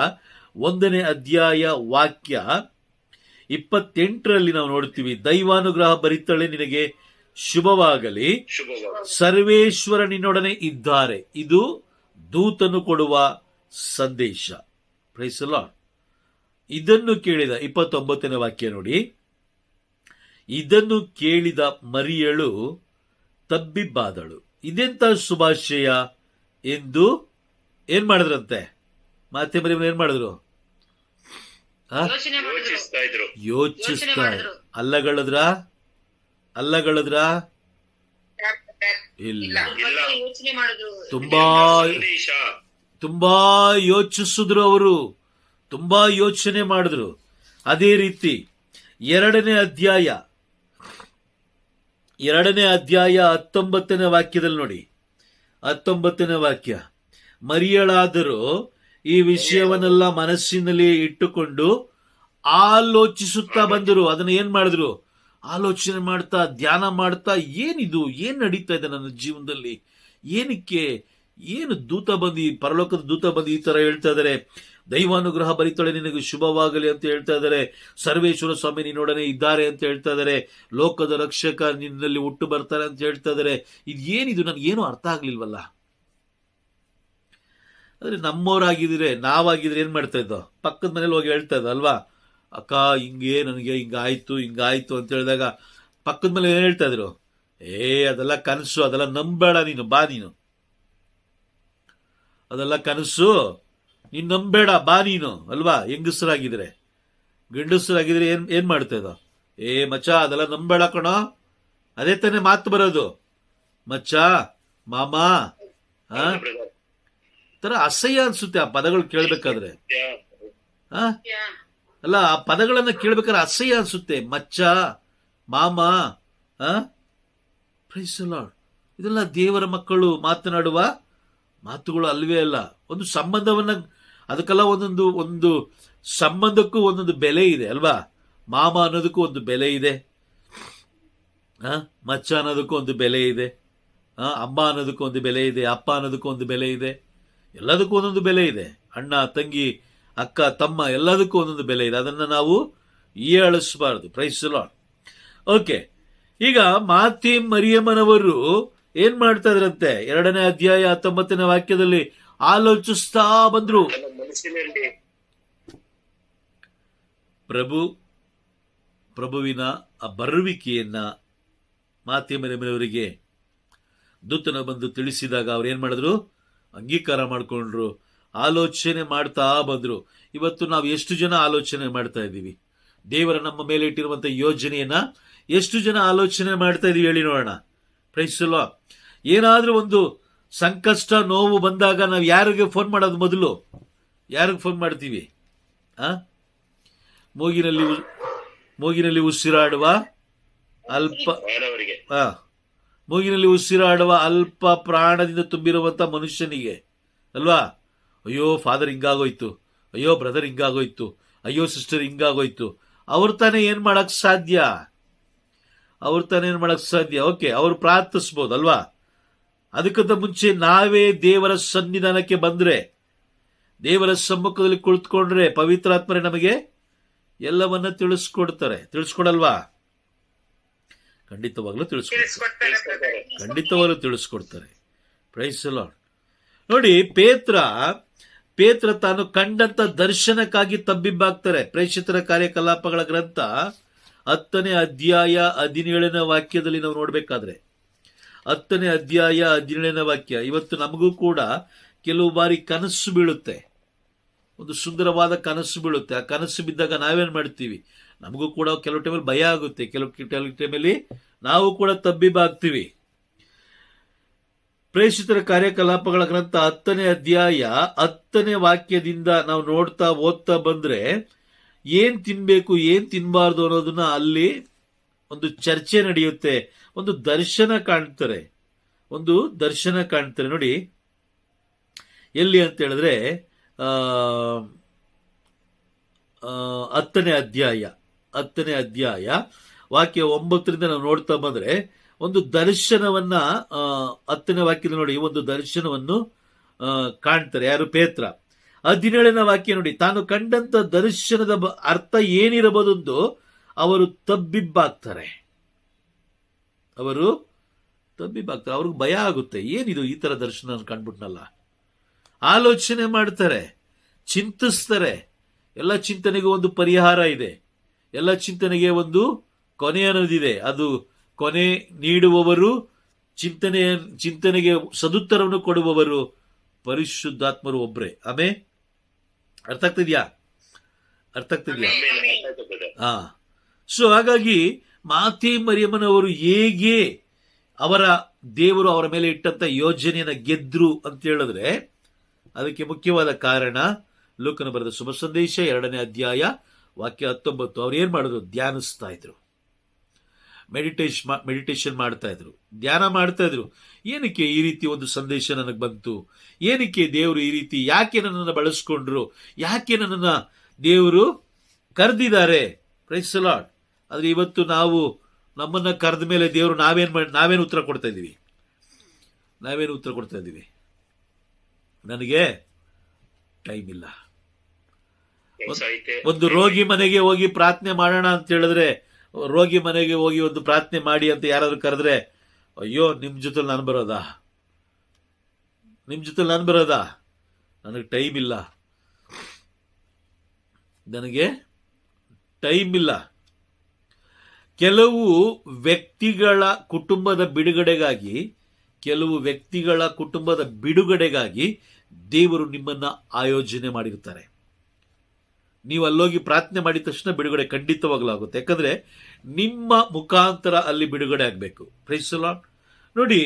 1ನೇ ಅಧ್ಯಾಯ ವಾಕ್ಯ 28 ನಾವು ನೋಡ್ತೀವಿ, ದೈವಾನುಗ್ರಹ ಭರಿತಳೆ, ನಿನಗೆ ಶುಭವಾಗಲಿ, ಸರ್ವೇಶ್ವರ ನಿನ್ನೊಡನೆ ಇದ್ದಾರೆ. ಇದು ದೂತನು ಕೊಡುವ ಸಂದೇಶ. Praise the Lord. ಇದನ್ನು ಕೇಳಿದ 29ನೇ ವಾಕ್ಯ ನೋಡಿ, ಇದನ್ನು ಕೇಳಿದ ಮರಿಯಳು ತಬ್ಬಿಬ್ಬಾದಳು. ಇದೆಂತ ಶುಭಾಶಯ ಎಂದು ಏನ್ ಮಾಡಿದ್ರಂತೆ? ಮಾತೆ ಮರಿಯಮ್ಮನ ಏನ್ ಮಾಡಿದ್ರು? ಯೋಚಿಸ್ತಾ ಅಲ್ಲಗಳದ್ರ ಇಲ್ಲ, ತುಂಬಾ ಯೋಚಿಸಿದ್ರು ಅವರು, ತುಂಬಾ ಯೋಚನೆ ಮಾಡಿದ್ರು. ಅದೇ ರೀತಿ ಎರಡನೇ ಅಧ್ಯಾಯ 19ನೇ ವಾಕ್ಯದಲ್ಲಿ ನೋಡಿ, 19ನೇ ವಾಕ್ಯ, ಮರಿಯಳಾದರೂ ಈ ವಿಷಯವನ್ನೆಲ್ಲ ಮನಸ್ಸಿನಲ್ಲಿ ಇಟ್ಟುಕೊಂಡು ಆಲೋಚಿಸುತ್ತಾ ಬಂದರು. ಅದನ್ನ ಏನ್ ಮಾಡಿದ್ರು? ಆಲೋಚನೆ ಮಾಡ್ತಾ, ಧ್ಯಾನ ಮಾಡ್ತಾ, ಏನಿದು, ಏನ್ ನಡೀತಾ ಇದೆ ನನ್ನ ಜೀವನದಲ್ಲಿ, ಏನು ಪರಲೋಕದ ದೂತ ಬಂದು ಈ ತರ ಹೇಳ್ತಾ ಇದಾರೆ, ದೈವಾನುಗ್ರಹ ಭರಿತಳೆ, ನಿನಗೆ ಶುಭವಾಗಲಿ ಅಂತ ಹೇಳ್ತಾ ಇದ್ದಾರೆ, ಸರ್ವೇಶ್ವರ ಸ್ವಾಮಿ ನಿನ್ನೊಡನೆ ಇದ್ದಾರೆ ಅಂತ ಹೇಳ್ತಾ ಇದ್ದಾರೆ, ಲೋಕದ ರಕ್ಷಕ ನಿನ್ನಲ್ಲಿ ಹುಟ್ಟು ಬರ್ತಾರೆ ಅಂತ ಹೇಳ್ತಾ ಇದ್ದಾರೆ. ಇದೇನಿದು? ನನ್ಗೇನು ಅರ್ಥ ಆಗ್ಲಿಲ್ವಲ್ಲ. ಅಂದ್ರೆ ನಾವಾಗಿದ್ರೆ ಏನ್ ಮಾಡ್ತಾ ಇದ್ದೋ? ಪಕ್ಕದ ಮನೇಲಿ ಹೋಗಿ ಹೇಳ್ತಾ ಇದ್ದ ಅಲ್ವಾ, ಅಕ್ಕ ನನಗೆ ಹಿಂಗಾಯ್ತು ಅಂತ ಹೇಳಿದಾಗ ಪಕ್ಕದ ಮೇಲೆ ಏನ್ ಹೇಳ್ತಾ ಇದ್ರು? ಅದೆಲ್ಲ ಕನಸು, ಅದೆಲ್ಲ ನಂಬೇಡ ನೀನು, ಬಾ ನೀನು, ಅದೆಲ್ಲ ಕನಸು, ನೀನ್ ನಂಬೇಡ, ಬಾ ನೀನು ಅಲ್ವಾ? ಹೆಂಗಸರಾಗಿದ್ರೆ. ಗಂಡಸರಾಗಿದ್ರೆ ಏನ್ ಮಾಡ್ತಾ ಇದ್ದೋ? ಮಚ್ಚ ಅದೆಲ್ಲ ನಂಬೇಡ ಕಣೋ, ಅದೇ ತಾನೇ ಮಾತು ಬರೋದು, ಮಚ್ಚ, ಮಾಮ. ತರ ಅಸಹ್ಯ ಅನ್ಸುತ್ತೆ ಆ ಪದಗಳು ಕೇಳ್ಬೇಕಾದ್ರೆ. ಅಲ್ಲ, ಆ ಪದಗಳನ್ನ ಕೇಳ್ಬೇಕಾದ್ರೆ ಅಸಹ್ಯ ಅನ್ಸುತ್ತೆ. ಮಚ್ಚ, ಮಾಮ. Praise the Lord. ಇದೆಲ್ಲ ದೇವರ ಮಕ್ಕಳು ಮಾತನಾಡುವ ಮಾತುಗಳು ಅಲ್ವೇ ಅಲ್ಲ. ಒಂದು ಸಂಬಂಧವನ್ನ, ಅದಕ್ಕೆಲ್ಲ ಒಂದು ಸಂಬಂಧಕ್ಕೂ ಒಂದೊಂದು ಬೆಲೆ ಇದೆ ಅಲ್ವಾ? ಮಾಮ ಅನ್ನೋದಕ್ಕೂ ಒಂದು ಬೆಲೆ ಇದೆ, ಮಚ್ಚ ಅನ್ನೋದಕ್ಕೂ ಒಂದು ಬೆಲೆ ಇದೆ, ಅಮ್ಮ ಅನ್ನೋದಕ್ಕೂ ಒಂದು ಬೆಲೆ ಇದೆ, ಅಪ್ಪ ಅನ್ನೋದಕ್ಕೂ ಒಂದು ಬೆಲೆ ಇದೆ, ಎಲ್ಲದಕ್ಕೂ ಒಂದೊಂದು ಬೆಲೆ ಇದೆ. ಅಣ್ಣ, ತಂಗಿ, ಅಕ್ಕ, ತಮ್ಮ, ಎಲ್ಲದಕ್ಕೂ ಒಂದೊಂದು ಬೆಲೆ ಇದೆ. ಅದನ್ನ ನಾವು ಹೀಯಾಳಿಸಬಾರದು. Praise the Lord. ಓಕೆ, ಈಗ ಮಾತೆ ಮರಿಯಮ್ಮನವರು ಏನ್ ಮಾಡ್ತಾ ಇದ್ರಂತೆ? 2ನೇ ಅಧ್ಯಾಯ 19ನೇ ವಾಕ್ಯದಲ್ಲಿ ಆಲೋಚಿಸ್ತಾ ಬಂದ್ರು. ಪ್ರಭುವಿನ ಆ ಬರುವಿಕೆಯನ್ನ ಮಾತೆ ಮರಿಯಮ್ಮನವರಿಗೆ ದೂತನ ಬಂದು ತಿಳಿಸಿದಾಗ ಅವ್ರು ಏನ್ ಮಾಡಿದ್ರು? ಅಂಗೀಕಾರ ಮಾಡಿಕೊಂಡ್ರು, ಆಲೋಚನೆ ಮಾಡ್ತಾ ಬಂದ್ರು. ಇವತ್ತು ನಾವು ಎಷ್ಟು ಜನ ಆಲೋಚನೆ ಮಾಡ್ತಾ ಇದ್ದೀವಿ? ದೇವರ ನಮ್ಮ ಮೇಲೆ ಇಟ್ಟಿರುವಂತಹ ಯೋಜನೆಯನ್ನ ಎಷ್ಟು ಜನ ಆಲೋಚನೆ ಮಾಡ್ತಾ ಇದೀವಿ ಹೇಳಿ ನೋಡೋಣ. Praise the Lord. ಏನಾದ್ರೂ ಒಂದು ಸಂಕಷ್ಟ, ನೋವು ಬಂದಾಗ ನಾವು ಯಾರಿಗೆ ಫೋನ್ ಮಾಡೋದು? ಮೊದಲು ಯಾರಿಗೆ ಫೋನ್ ಮಾಡ್ತೀವಿ? ಮೂಗಿನಲ್ಲಿ ಉಸಿರಾಡುವ ಅಲ್ಪ ಪ್ರಾಣದಿಂದ ತುಂಬಿರುವಂತ ಮನುಷ್ಯನಿಗೆ ಅಲ್ವಾ? ಅಯ್ಯೋ ಫಾದರ್ ಹಿಂಗಾಗೋಯ್ತು, ಅಯ್ಯೋ ಬ್ರದರ್ ಹಿಂಗಾಗೋಯ್ತು, ಅಯ್ಯೋ ಸಿಸ್ಟರ್ ಹಿಂಗಾಗೋಯ್ತು. ಅವ್ರು ತಾನೇ ಏನ್ ಮಾಡಕ್ ಸಾಧ್ಯ? ಅವ್ರು ತಾನೇನು ಮಾಡಕ್ ಸಾಧ್ಯ? ಓಕೆ, ಅವ್ರು ಪ್ರಾರ್ಥಿಸ್ಬೋದು ಅಲ್ವಾ? ಅದಕ್ಕಿಂತ ಮುಂಚೆ ನಾವೇ ದೇವರ ಸನ್ನಿಧಾನಕ್ಕೆ ಬಂದ್ರೆ, ದೇವರ ಸಮ್ಮುಖದಲ್ಲಿ ಕುಳಿತುಕೊಂಡ್ರೆ ಪವಿತ್ರಾತ್ಮರೇ ನಮಗೆ ಎಲ್ಲವನ್ನ ತಿಳಿಸ್ಕೊಡಲ್ವಾ? ಖಂಡಿತವಾಗ್ಲೂ ತಿಳಿಸ್ಕೊಡ್ತಾರೆ. ಖಂಡಿತವಾಗ್ಲೂ ತಿಳಿಸ್ಕೊಡ್ತಾರೆ. Price the Lord. ನೋಡಿ, ಪೇತ್ರ ತಾನು ಕಂಡಂತ ದರ್ಶನಕ್ಕಾಗಿ ತಬ್ಬಿಬ್ಬಾಗ್ತಾರೆ. ಪ್ರೇಷಿತರ ಕಾರ್ಯಕಲಾಪಗಳ ಗ್ರಂಥ 10ನೇ ಅಧ್ಯಾಯ 17ನೇ ವಾಕ್ಯದಲ್ಲಿ ನಾವು ನೋಡ್ಬೇಕಾದ್ರೆ, 10ನೇ ಅಧ್ಯಾಯ 17ನೇ ವಾಕ್ಯ. ಇವತ್ತು ನಮಗೂ ಕೂಡ ಕೆಲವು ಬಾರಿ ಕನಸು ಬೀಳುತ್ತೆ, ಒಂದು ಸುಂದರವಾದ ಕನಸು ಬೀಳುತ್ತೆ. ಆ ಕನಸು ಬಿದ್ದಾಗ ನಾವೇನ್ ಮಾಡ್ತೀವಿ? ನಮಗೂ ಕೂಡ ಕೆಲವು ಟೈಮಲ್ಲಿ ಭಯ ಆಗುತ್ತೆ, ಕೆಲವು ಟೈಮಲ್ಲಿ ನಾವು ಕೂಡ ತಬ್ಬಿಬ್ಬಾಗ್ತೀವಿ. ಪ್ರೇಷಿತರ ಕಾರ್ಯಕಲಾಪಗಳ ಗ್ರಂಥ 10ನೇ ಅಧ್ಯಾಯ 10ನೇ ವಾಕ್ಯದಿಂದ ನಾವು ಓದ್ತಾ ಬಂದ್ರೆ ಏನ್ ತಿನ್ಬೇಕು ಏನ್ ತಿನ್ಬಾರ್ದು ಅನ್ನೋದನ್ನ ಅಲ್ಲಿ ಒಂದು ಚರ್ಚೆ ನಡೆಯುತ್ತೆ. ಒಂದು ದರ್ಶನ ಕಾಣ್ತಾರೆ. ನೋಡಿ, ಎಲ್ಲಿ ಅಂತ ಹೇಳಿದ್ರೆ 10ನೇ ಅಧ್ಯಾಯ ವಾಕ್ಯ 9ರಿಂದ ನಾವು ನೋಡ್ತಾ ಬಂದ್ರೆ ಒಂದು ದರ್ಶನವನ್ನ 10ನೇ ವಾಕ್ಯದ ನೋಡಿ, ಒಂದು ದರ್ಶನವನ್ನು ಕಾಣ್ತಾರೆ. ಯಾರು? ಪೇತ್ರ. 17ನೇ ವಾಕ್ಯ ನೋಡಿ, ತಾನು ಕಂಡಂತ ದರ್ಶನದ ಅರ್ಥ ಏನಿರಬಹುದೆಂದು ಅವರು ತಬ್ಬಿಬ್ಬಾಗ್ತಾರೆ. ಅವ್ರಿಗೆ ಭಯ ಆಗುತ್ತೆ. ಏನಿದು, ಈ ತರ ದರ್ಶನ ಕಂಡ್ಬಿಟ್ನಲ್ಲ. ಆಲೋಚನೆ ಮಾಡ್ತಾರೆ, ಚಿಂತಿಸ್ತಾರೆ. ಎಲ್ಲ ಚಿಂತನೆಗೆ ಒಂದು ಪರಿಹಾರ ಇದೆ, ಎಲ್ಲ ಚಿಂತನೆಗೆ ಒಂದು ಕೊನೆ ಅನ್ನೋದಿದೆ. ಅದು ಕೊನೆ ನೀಡುವವರು, ಚಿಂತನೆಗೆ ಸದುತ್ತರವನ್ನು ಕೊಡುವವರು ಪರಿಶುದ್ಧಾತ್ಮರು ಒಬ್ರೆ. ಅರ್ಥ ಆಗ್ತಿದ್ಯಾ? ಸೊ ಹಾಗಾಗಿ ಮಾತೆ ಮರಿಯಮ್ಮನವರು ಹೇಗೆ ದೇವರು ಅವರ ಮೇಲೆ ಇಟ್ಟಂತ ಯೋಜನೆಯನ್ನ ಗೆದ್ರು ಅಂತ ಹೇಳಿದ್ರೆ, ಅದಕ್ಕೆ ಮುಖ್ಯವಾದ ಕಾರಣ ಲೂಕನ ಬರೆದ ಶುಭ ಸಂದೇಶ 2ನೇ ಅಧ್ಯಾಯ ವಾಕ್ಯ 19. ಅವ್ರು ಏನ್ ಮಾಡಿದ್ರು? ಧ್ಯಾನಿಸ್ತಾ ಇದ್ರು, ಮೆಡಿಟೇಷನ್ ಮಾಡ್ತಾ ಇದ್ರು, ಧ್ಯಾನ ಮಾಡ್ತಾ ಇದ್ರು. ಏನಕ್ಕೆ ಈ ರೀತಿ ಒಂದು ಸಂದೇಶ ನನಗೆ ಬಂತು? ಏನಕ್ಕೆ ದೇವರು ಈ ರೀತಿ ಯಾಕೆ ನನ್ನನ್ನು ಬಳಸ್ಕೊಂಡ್ರು? ಯಾಕೆ ನನ್ನನ್ನ ದೇವರು ಕರೆದಿದ್ದಾರೆ? Praise the Lord. ಆದ್ರೆ ಇವತ್ತು ನಾವು ನಮ್ಮನ್ನ ಕರೆದ ಮೇಲೆ ದೇವರು ನಾವೇನು ಉತ್ತರ ಕೊಡ್ತಾ ಇದ್ದೀವಿ? ನನಗೆ ಟೈಮ್ ಇಲ್ಲ. ಒಂದು ರೋಗಿ ಮನೆಗೆ ಹೋಗಿ ಪ್ರಾರ್ಥನೆ ಮಾಡೋಣ ಅಂತ ಹೇಳಿದ್ರೆ, ರೋಗಿ ಮನೆಗೆ ಹೋಗಿ ಒಂದು ಪ್ರಾರ್ಥನೆ ಮಾಡಿ ಅಂತ ಯಾರಾದ್ರೂ ಕರೆದ್ರೆ, ಅಯ್ಯೋ ನಿಮ್ ಜೊತೆ ನಾನು ಬರೋದಾ? ನನಗೆ ಟೈಮ್ ಇಲ್ಲ. ಕೆಲವು ವ್ಯಕ್ತಿಗಳ ಕುಟುಂಬದ ಬಿಡುಗಡೆಗಾಗಿ ದೇವರು ನಿಮ್ಮನ್ನ ಆಯೋಜನೆ ಮಾಡಿರ್ತಾರೆ. ನೀವು ಅಲ್ಲೋಗಿ ಪ್ರಾರ್ಥನೆ ಮಾಡಿದ ತಕ್ಷಣ ಬಿಡುಗಡೆ ಖಂಡಿತವಾಗ್ಲೂ ಆಗುತ್ತೆ. ಯಾಕಂದ್ರೆ ನಿಮ್ಮ ಮುಖಾಂತರ ಅಲ್ಲಿ ಬಿಡುಗಡೆ ಆಗ್ಬೇಕು. Praise the Lord. ನೋಡಿ,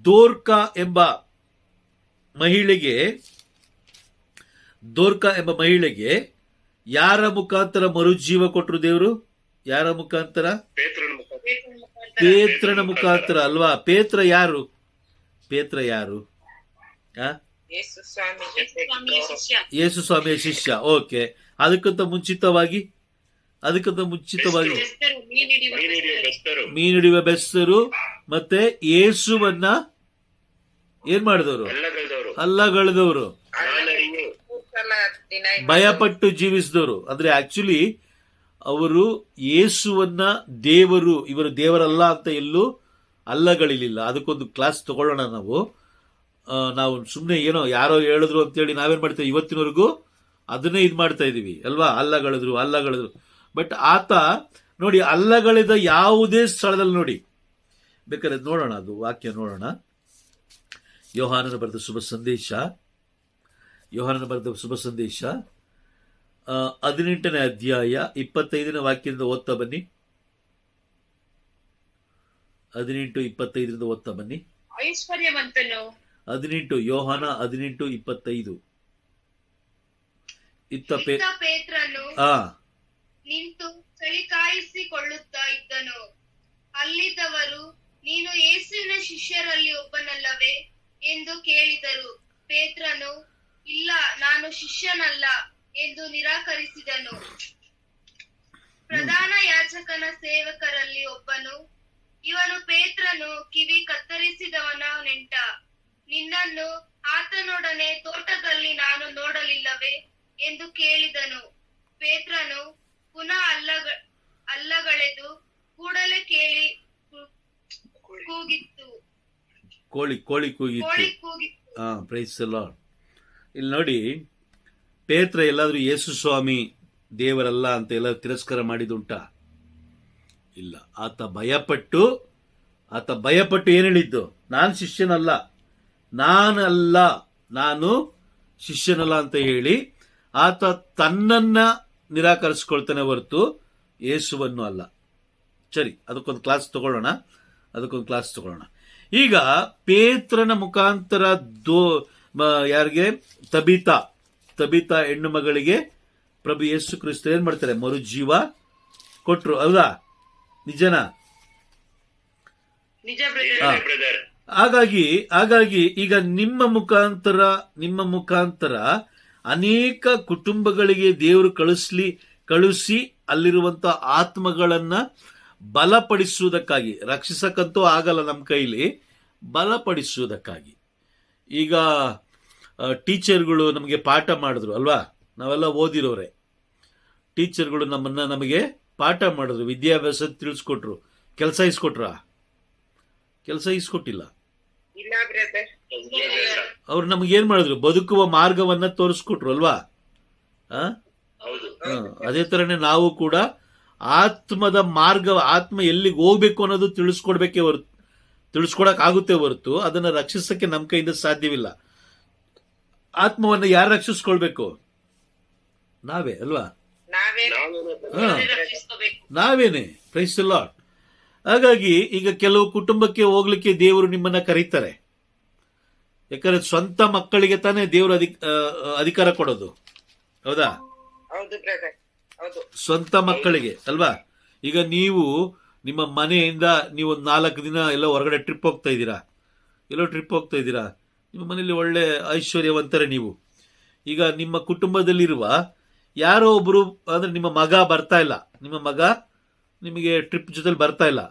ದೋರ್ಕಾ ಎಂಬ ಮಹಿಳೆಗೆ ಯಾರ ಮುಖಾಂತರ ಮರುಜೀವ ಕೊಟ್ಟರು ದೇವರು? ಯಾರ ಮುಖಾಂತರ? ಪೇತ್ರನ ಮುಖಾಂತರ ಅಲ್ವಾ? ಪೇತ್ರ ಯಾರು? ಯೇಸು ಸ್ವಾಮಿಯ ಶಿಷ್ಯ. ಓಕೆ, ಅದಕ್ಕಿಂತ ಮುಂಚಿತವಾಗಿ ಮೀನಿಡಿಯುವ ಬೆಸ್ತರು ಮತ್ತೆ ಯೇಸುವನ್ನ ಏನ್ ಮಾಡಿದವರು? ಅಲ್ಲಗಳೆದವರು, ಭಯಪಟ್ಟು ಜೀವಿಸಿದವರು. ಅಂದ್ರೆ ಆಕ್ಚುಲಿ ಅವರು ಯೇಸುವನ್ನ ಇವರು ದೇವರಲ್ಲ ಅಂತ ಎಲ್ಲೂ ಅಲ್ಲಗಳಿಲಿಲ್ಲ. ಅದಕ್ಕೊಂದು ಕ್ಲಾಸ್ ತಗೊಳ್ಳೋಣ ನಾವು ಸುಮ್ಮನೆ ಏನೋ ಯಾರೋ ಹೇಳಿದ್ರು ಅಂತೇಳಿ ನಾವೇನ್ ಮಾಡ್ತೇವೆ? ಇವತ್ತಿನವರೆಗೂ ಅದನ್ನೇ ಮಾಡ್ತಾ ಇದೀವಿ ಅಲ್ವಾ? ಅಲ್ಲಗಳಿದ್ರು. ಬಟ್ ಆತ ನೋಡಿ, ಅಲ್ಲಗಳೆದ ಯಾವುದೇ ಸ್ಥಳದಲ್ಲಿ ನೋಡಿ, ಬೇಕಾದ್ರೆ ನೋಡೋಣ, ಅದು ವಾಕ್ಯ ನೋಡೋಣ. ಯೋಹಾನನ ಬರೆದ ಶುಭ ಸಂದೇಶ 18ನೇ ಅಧ್ಯಾಯ 25ನೇ ವಾಕ್ಯದಿಂದ ಓದ್ತಾ ಬನ್ನಿ. 18-25 ಓದ್ತಾ ಬನ್ನಿ. ಐಶ್ವರ್ಯವಂತನು 18 ಯೋಹಾನ 18-25. ಪೇತ್ರನು ನಿಂತು ಚಳಿ ಕಾಯಿಸಿಕೊಳ್ಳುತ್ತಾ ಇದ್ದನು. ಅಲ್ಲಿದ್ದವರು, ನೀನು ಯೇಸುವಿನ ಶಿಷ್ಯರಲ್ಲಿ ಒಬ್ಬನಲ್ಲವೇ ಎಂದು ಕೇಳಿದರು. ಪೇತ್ರನು, ಇಲ್ಲ, ನಾನು ಶಿಷ್ಯನಲ್ಲ ಎಂದು ನಿರಾಕರಿಸಿದನು. ಪ್ರಧಾನ ಯಾಜಕನ ಸೇವಕರಲ್ಲಿ ಒಬ್ಬನು ಇವನು ಪೇತ್ರನು ಕಿವಿ ಕತ್ತರಿಸಿದವನ ನೆಂಟ. ನಿನ್ನನ್ನು ಆತನೊಡನೆ ತೋಟದಲ್ಲಿ ನಾನು ನೋಡಲಿಲ್ಲವೇ ಎಂದು ಕೇಳಿದನು. ಪೇತ್ರನು ಪುನಃ ಅಲ್ಲಗಳೆದು ಕೂಡಲೇ ಕೇಳಿ ಕೂಗಿತ್ತು. ಕೋಳಿ ಕೂಗಿತ್ತು. ಕೂಗಿತ್ತು. Praise the Lord. ಇಲ್ಲಿ ನೋಡಿ, ಪೇತ್ರ ಎಲ್ಲಾದ್ರೂ ಯೇಸು ಸ್ವಾಮಿ ದೇವರಲ್ಲ ಅಂತ ಎಲ್ಲ ತಿರಸ್ಕಾರ ಮಾಡಿದುಂಟಾ? ಇಲ್ಲ. ಆತ ಭಯಪಟ್ಟು ಏನ್ ಹೇಳಿದ್ದು? ನಾನು ಶಿಷ್ಯನಲ್ಲ ಅಂತ ಹೇಳಿ ಆತ ತನ್ನನ್ನ ನಿರಾಕರಿಸ್ಕೊಳ್ತಾನೆ ಹೊರತು ಯೇಸುವನ್ನು ಅಲ್ಲ. ಸರಿ, ಅದಕ್ಕೊಂದು ಕ್ಲಾಸ್ ತಗೊಳ್ಳೋಣ. ಈಗ ಪೇತ್ರನ ಮುಖಾಂತರ ಯಾರಿಗೆ? ತಬಿತಾ ಹೆಣ್ಣು ಮಗಳಿಗೆ ಪ್ರಭು ಯೇಸು ಕ್ರಿಸ್ತ ಏನ್ ಮಾಡ್ತಾರೆ? ಮರುಜೀವ ಕೊಟ್ರು. ಹೌದಾ? ನಿಜನಾ? ಹಾಗಾಗಿ ಈಗ ನಿಮ್ಮ ಮುಖಾಂತರ ಅನೇಕ ಕುಟುಂಬಗಳಿಗೆ ದೇವರು ಕಳಿಸಿ ಅಲ್ಲಿರುವಂತ ಆತ್ಮಗಳನ್ನ ಬಲಪಡಿಸುವುದಕ್ಕಾಗಿ, ರಕ್ಷಿಸಕ್ಕಂತೂ ಆಗಲ್ಲ ನಮ್ಮ ಕೈಲಿ, ಬಲಪಡಿಸುವುದಕ್ಕಾಗಿ. ಈಗ ಟೀಚರ್ಗಳು ನಮಗೆ ಪಾಠ ಮಾಡಿದ್ರು ಅಲ್ವಾ? ನಾವೆಲ್ಲ ಓದಿರೋರೆ. ಟೀಚರ್ಗಳು ನಮಗೆ ಪಾಠ ಮಾಡಿದ್ರು, ವಿದ್ಯಾಭ್ಯಾಸ ತಿಳಿಸ್ಕೊಟ್ರು. ಕೆಲಸ ಇಸ್ಕೊಟ್ಟಿಲ್ಲ. ಅವ್ರು ನಮಗೇನ್ ಮಾಡಿದ್ರು? ಬದುಕುವ ಮಾರ್ಗವನ್ನ ತೋರಿಸ್ಕೊಟ್ರು ಅಲ್ವಾ? ಅದೇ ತರನೇ ನಾವು ಕೂಡ ಆತ್ಮದ ಮಾರ್ಗ, ಆತ್ಮ ಎಲ್ಲಿಗೆ ಹೋಗ್ಬೇಕು ಅನ್ನೋದು ತಿಳಿಸ್ಕೊಡಕ್ ಆಗುತ್ತೆ ಹೊರತು ಅದನ್ನ ರಕ್ಷಿಸಕ್ಕೆ ನಮ್ಮ ಕೈಯಿಂದ ಸಾಧ್ಯವಿಲ್ಲ. ಆತ್ಮವನ್ನು ಯಾರು ರಕ್ಷಿಸ್ಕೊಳ್ಬೇಕು? ನಾವೇ ಅಲ್ವಾ? ನಾವೇನೆ. Praise the Lord. ಹಾಗಾಗಿ ಈಗ ಕೆಲವು ಕುಟುಂಬಕ್ಕೆ ಹೋಗ್ಲಿಕ್ಕೆ ದೇವರು ನಿಮ್ಮನ್ನ ಕರೀತಾರೆ. ಯಾಕಂದ್ರೆ ಸ್ವಂತ ಮಕ್ಕಳಿಗೆ ತಾನೇ ದೇವರು ಅಧಿಕಾರ ಕೊಡೋದು. ಹೌದಾ? ಸ್ವಂತ ಮಕ್ಕಳಿಗೆ ಅಲ್ವಾ? ಈಗ ನೀವು ನಿಮ್ಮ ಮನೆಯಿಂದ ನೀವು ಒಂದು 4 ದಿನ ಎಲ್ಲ ಹೊರಗಡೆ ಟ್ರಿಪ್ ಹೋಗ್ತಾ ಇದ್ದೀರಾ, ನಿಮ್ಮ ಮನೆಯಲ್ಲಿ ಒಳ್ಳೆ ಐಶ್ವರ್ಯವಂತರೇ ನೀವು. ಈಗ ನಿಮ್ಮ ಕುಟುಂಬದಲ್ಲಿರುವ ಯಾರೋ ಒಬ್ರು, ಅಂದ್ರೆ ನಿಮ್ಮ ಮಗ ಬರ್ತಾ ಇಲ್ಲ, ನಿಮಗೆ ಟ್ರಿಪ್ ಜೊತೆಲಿ ಬರ್ತಾ ಇಲ್ಲ.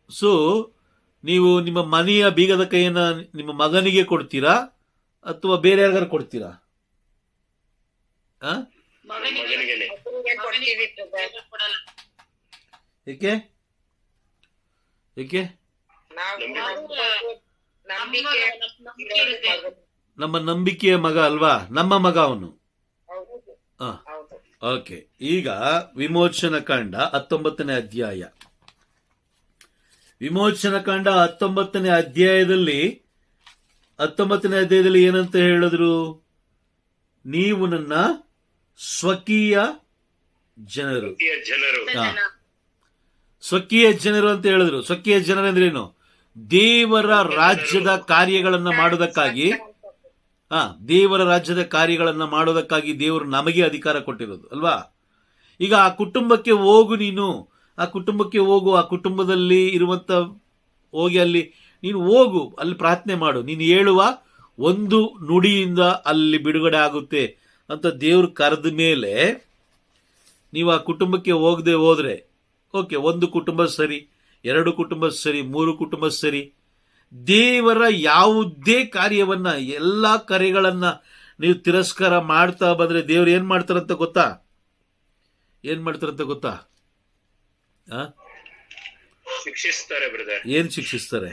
ಸೊ ನೀವು ನಿಮ್ಮ ಮನೆಯ ಬೀಗದ ಕೈಯನ್ನ ನಿಮ್ಮ ಮಗನಿಗೆ ಕೊಡ್ತೀರಾ ಅಥವಾ ಬೇರೆ ಯಾರಿಗಾರು ಕೊಡ್ತೀರಾ? ಏಕೆ? ನಮ್ಮ ನಂಬಿಕೆಯ ಮಗ ಅಲ್ವಾ? ನಮ್ಮ ಮಗ ಅವನು. ಓಕೆ. ಈಗ ವಿಮೋಚನಕಾಂಡ 19ನೇ ಅಧ್ಯಾಯ. ವಿಮೋಚನಕಾಂಡ 19ನೇ ಅಧ್ಯಾಯದಲ್ಲಿ ಏನಂತ ಹೇಳಿದ್ರು? ನೀವು ನನ್ನ ಸ್ವಕೀಯ ಜನರು. ಸ್ವಕೀಯ ಜನರು ಅಂತ ಹೇಳಿದ್ರು. ಸ್ವಕೀಯ ಜನರಂದ್ರೇನು? ದೇವರ ರಾಜ್ಯದ ಕಾರ್ಯಗಳನ್ನ ಮಾಡೋದಕ್ಕಾಗಿ, ದೇವರು ನಮಗೆ ಅಧಿಕಾರ ಕೊಟ್ಟಿರೋದು ಅಲ್ವಾ? ಈಗ ಆ ಕುಟುಂಬಕ್ಕೆ ಹೋಗು, ಆ ಕುಟುಂಬದಲ್ಲಿ ಇರುವಂತ ಹೋಗಿ ಅಲ್ಲಿ ನೀನು ಹೋಗು, ಅಲ್ಲಿ ಪ್ರಾರ್ಥನೆ ಮಾಡು. ನೀನು ಹೇಳುವ ಒಂದು ನುಡಿಯಿಂದ ಅಲ್ಲಿ ಬಿಡುಗಡೆ ಆಗುತ್ತೆ ಅಂತ ದೇವ್ರು ಕರೆದ ಮೇಲೆ ನೀವು ಆ ಕುಟುಂಬಕ್ಕೆ ಹೋಗದೆ ಹೋದ್ರೆ, ಓಕೆ, 1 ಕುಟುಂಬ ಸರಿ, 2 ಕುಟುಂಬ ಸರಿ, 3 ಕುಟುಂಬ ಸರಿ, ದೇವರ ಯಾವುದೇ ಕಾರ್ಯವನ್ನ, ಎಲ್ಲಾ ಕರೆಗಳನ್ನ ನೀವು ತಿರಸ್ಕಾರ ಮಾಡ್ತಾ ಬಂದ್ರೆ ದೇವ್ರು ಏನ್ ಮಾಡ್ತಾರಂತ ಗೊತ್ತಾ? ಶಿಕ್ಷಿಸ್ತಾರೆ ಬ್ರದರ್. ಏನ್ ಶಿಕ್ಷಿಸ್ತಾರೆ?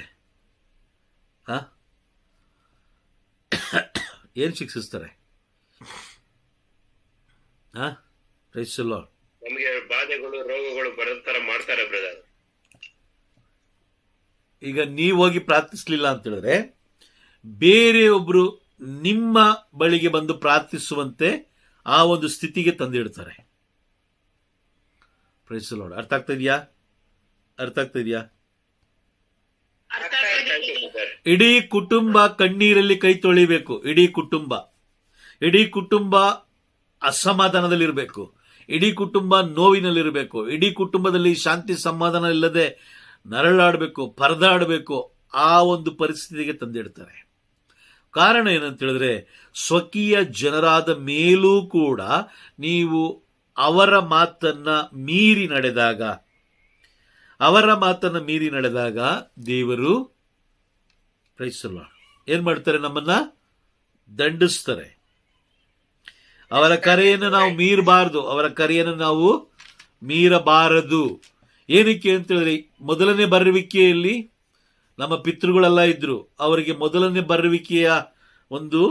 ನಮಗೆ ಬಾಧೆಗಳು, ರೋಗಗಳು ಬರೋತರ ಮಾಡ್ತಾರೆ ಬ್ರದರ್. ಈಗ ನೀವು ಹೋಗಿ ಪ್ರಾರ್ಥಿಸ್ಲಿಲ್ಲ ಅಂತ ಹೇಳಿದ್ರೆ ಬೇರೆಯೊಬ್ರು ನಿಮ್ಮ ಬಳಿಗೆ ಬಂದು ಪ್ರಾರ್ಥಿಸುವಂತೆ ಆ ಒಂದು ಸ್ಥಿತಿಗೆ ತಂದಿಡ್ತಾರೆ. Price the Lord. ಅರ್ಥ ಆಗ್ತಾ ಇದೆಯಾ? ಇಡೀ ಕುಟುಂಬ ಕಣ್ಣೀರಲ್ಲಿ ಕೈ ತೊಳಿಬೇಕು. ಇಡೀ ಕುಟುಂಬ ಅಸಮಾಧಾನದಲ್ಲಿರಬೇಕು. ಇಡೀ ಕುಟುಂಬ ನೋವಿನಲ್ಲಿರಬೇಕು. ಇಡೀ ಕುಟುಂಬದಲ್ಲಿ ಶಾಂತಿ ಸಮಾಧಾನ ಇಲ್ಲದೆ ನರಳಾಡಬೇಕು, ಪರದಾಡಬೇಕು. ಆ ಒಂದು ಪರಿಸ್ಥಿತಿಗೆ ತಂದಿಡ್ತಾರೆ. ಕಾರಣ ಏನಂತ ಹೇಳಿದ್ರೆ, ಸ್ವಕೀಯ ಜನರಾದ ಮೇಲೂ ಕೂಡ ನೀವು ಅವರ ಮಾತನ್ನ ಮೀರಿ ನಡೆದಾಗ, ಅವರ ಮಾತನ್ನ ಮೀರಿ ನಡೆದಾಗ ದೇವರು ಏನ್ ಮಾಡ್ತಾರೆ? ನಮ್ಮನ್ನ ದಂಡಿಸ್ತಾರೆ. ಅವರ ಕರೆಯನ್ನು ನಾವು ಮೀರಬಾರದು. ಅವರ ಕರೆಯನ್ನು ನಾವು ಮೀರಬಾರದು. ಏನಕ್ಕೆ ಅಂತ ಹೇಳಿದ್ರೆ, ಮೊದಲನೇ ಬರುವಿಕೆಯಲ್ಲಿ ನಮ್ಮ ಪಿತೃಗಳೆಲ್ಲ ಇದ್ರು. ಅವರಿಗೆ ಮೊದಲನೇ ಬರುವಿಕೆಯ ಒಂದು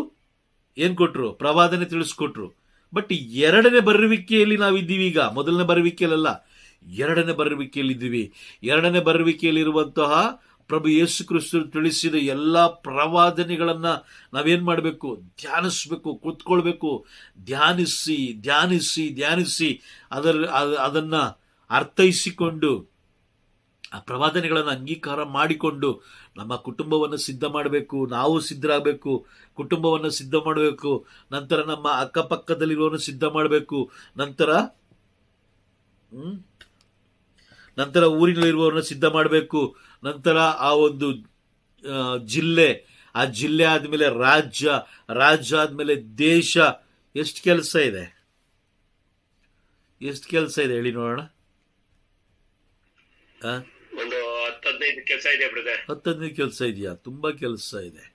ಏನ್ ಕೊಟ್ರು? ಪ್ರವಾದನೆ ತಿಳಿಸ್ಕೊಟ್ರು. ಬಟ್ ಎರಡನೇ ಬರುವಿಕೆಯಲ್ಲಿ ನಾವಿದ್ದೀವಿ. ಈಗ ಮೊದಲನೇ ಬರುವಿಕೆಯಲ್ಲ, ಎರಡನೇ ಬರುವಿಕೆಯಲ್ಲಿ ಇದ್ದೀವಿ. ಎರಡನೇ ಬರುವಿಕೆಯಲ್ಲಿರುವಂತಹ ಪ್ರಭು ಯೇಸು ಕ್ರಿಸ್ತ ತಿಳಿಸಿದ ಎಲ್ಲ ಪ್ರವಾದನೆಗಳನ್ನ ನಾವೇನ್ ಮಾಡಬೇಕು? ಧ್ಯಾನಿಸ್ಬೇಕು, ಕೂತ್ಕೊಳ್ಬೇಕು. ಧ್ಯಾನಿಸಿ ಧ್ಯಾನಿಸಿ ಧ್ಯಾನಿಸಿ ಅದನ್ನ ಅರ್ಥೈಸಿಕೊಂಡು ಆ ಪ್ರವಾದನೆಗಳನ್ನು ಅಂಗೀಕಾರ ಮಾಡಿಕೊಂಡು ನಮ್ಮ ಕುಟುಂಬವನ್ನು ಸಿದ್ಧ ಮಾಡಬೇಕು. ನಾವು ಸಿದ್ಧರಾಗಬೇಕು, ಕುಟುಂಬವನ್ನು ಸಿದ್ಧ ಮಾಡಬೇಕು. ನಂತರ ನಮ್ಮ ಅಕ್ಕಪಕ್ಕದಲ್ಲಿರುವವನು ಸಿದ್ಧ ಮಾಡಬೇಕು. ನಂತರ ಊರಿನಲ್ಲಿರುವವರನ್ನ ಸಿದ್ಧ ಮಾಡಬೇಕು. ನಂತರ ಆ ಒಂದು ಜಿಲ್ಲೆ, ಆ ಜಿಲ್ಲೆ ಆದ್ಮೇಲೆ ರಾಜ್ಯ, ರಾಜ್ಯ ಆದ್ಮೇಲೆ ದೇಶ. ಎಷ್ಟು ಕೆಲಸ ಇದೆ? ಎಷ್ಟು ಕೆಲಸ ಇದೆ ಹೇಳಿ ನೋಡೋಣ. ಒಂದು 10-15 ಕೆಲಸ ಇದೆ ಬ್ರದರ್. 10-15 ಕೆಲಸ ಇದೆಯಾ? ತುಂಬಾ ಕೆಲಸ ಇದೆ,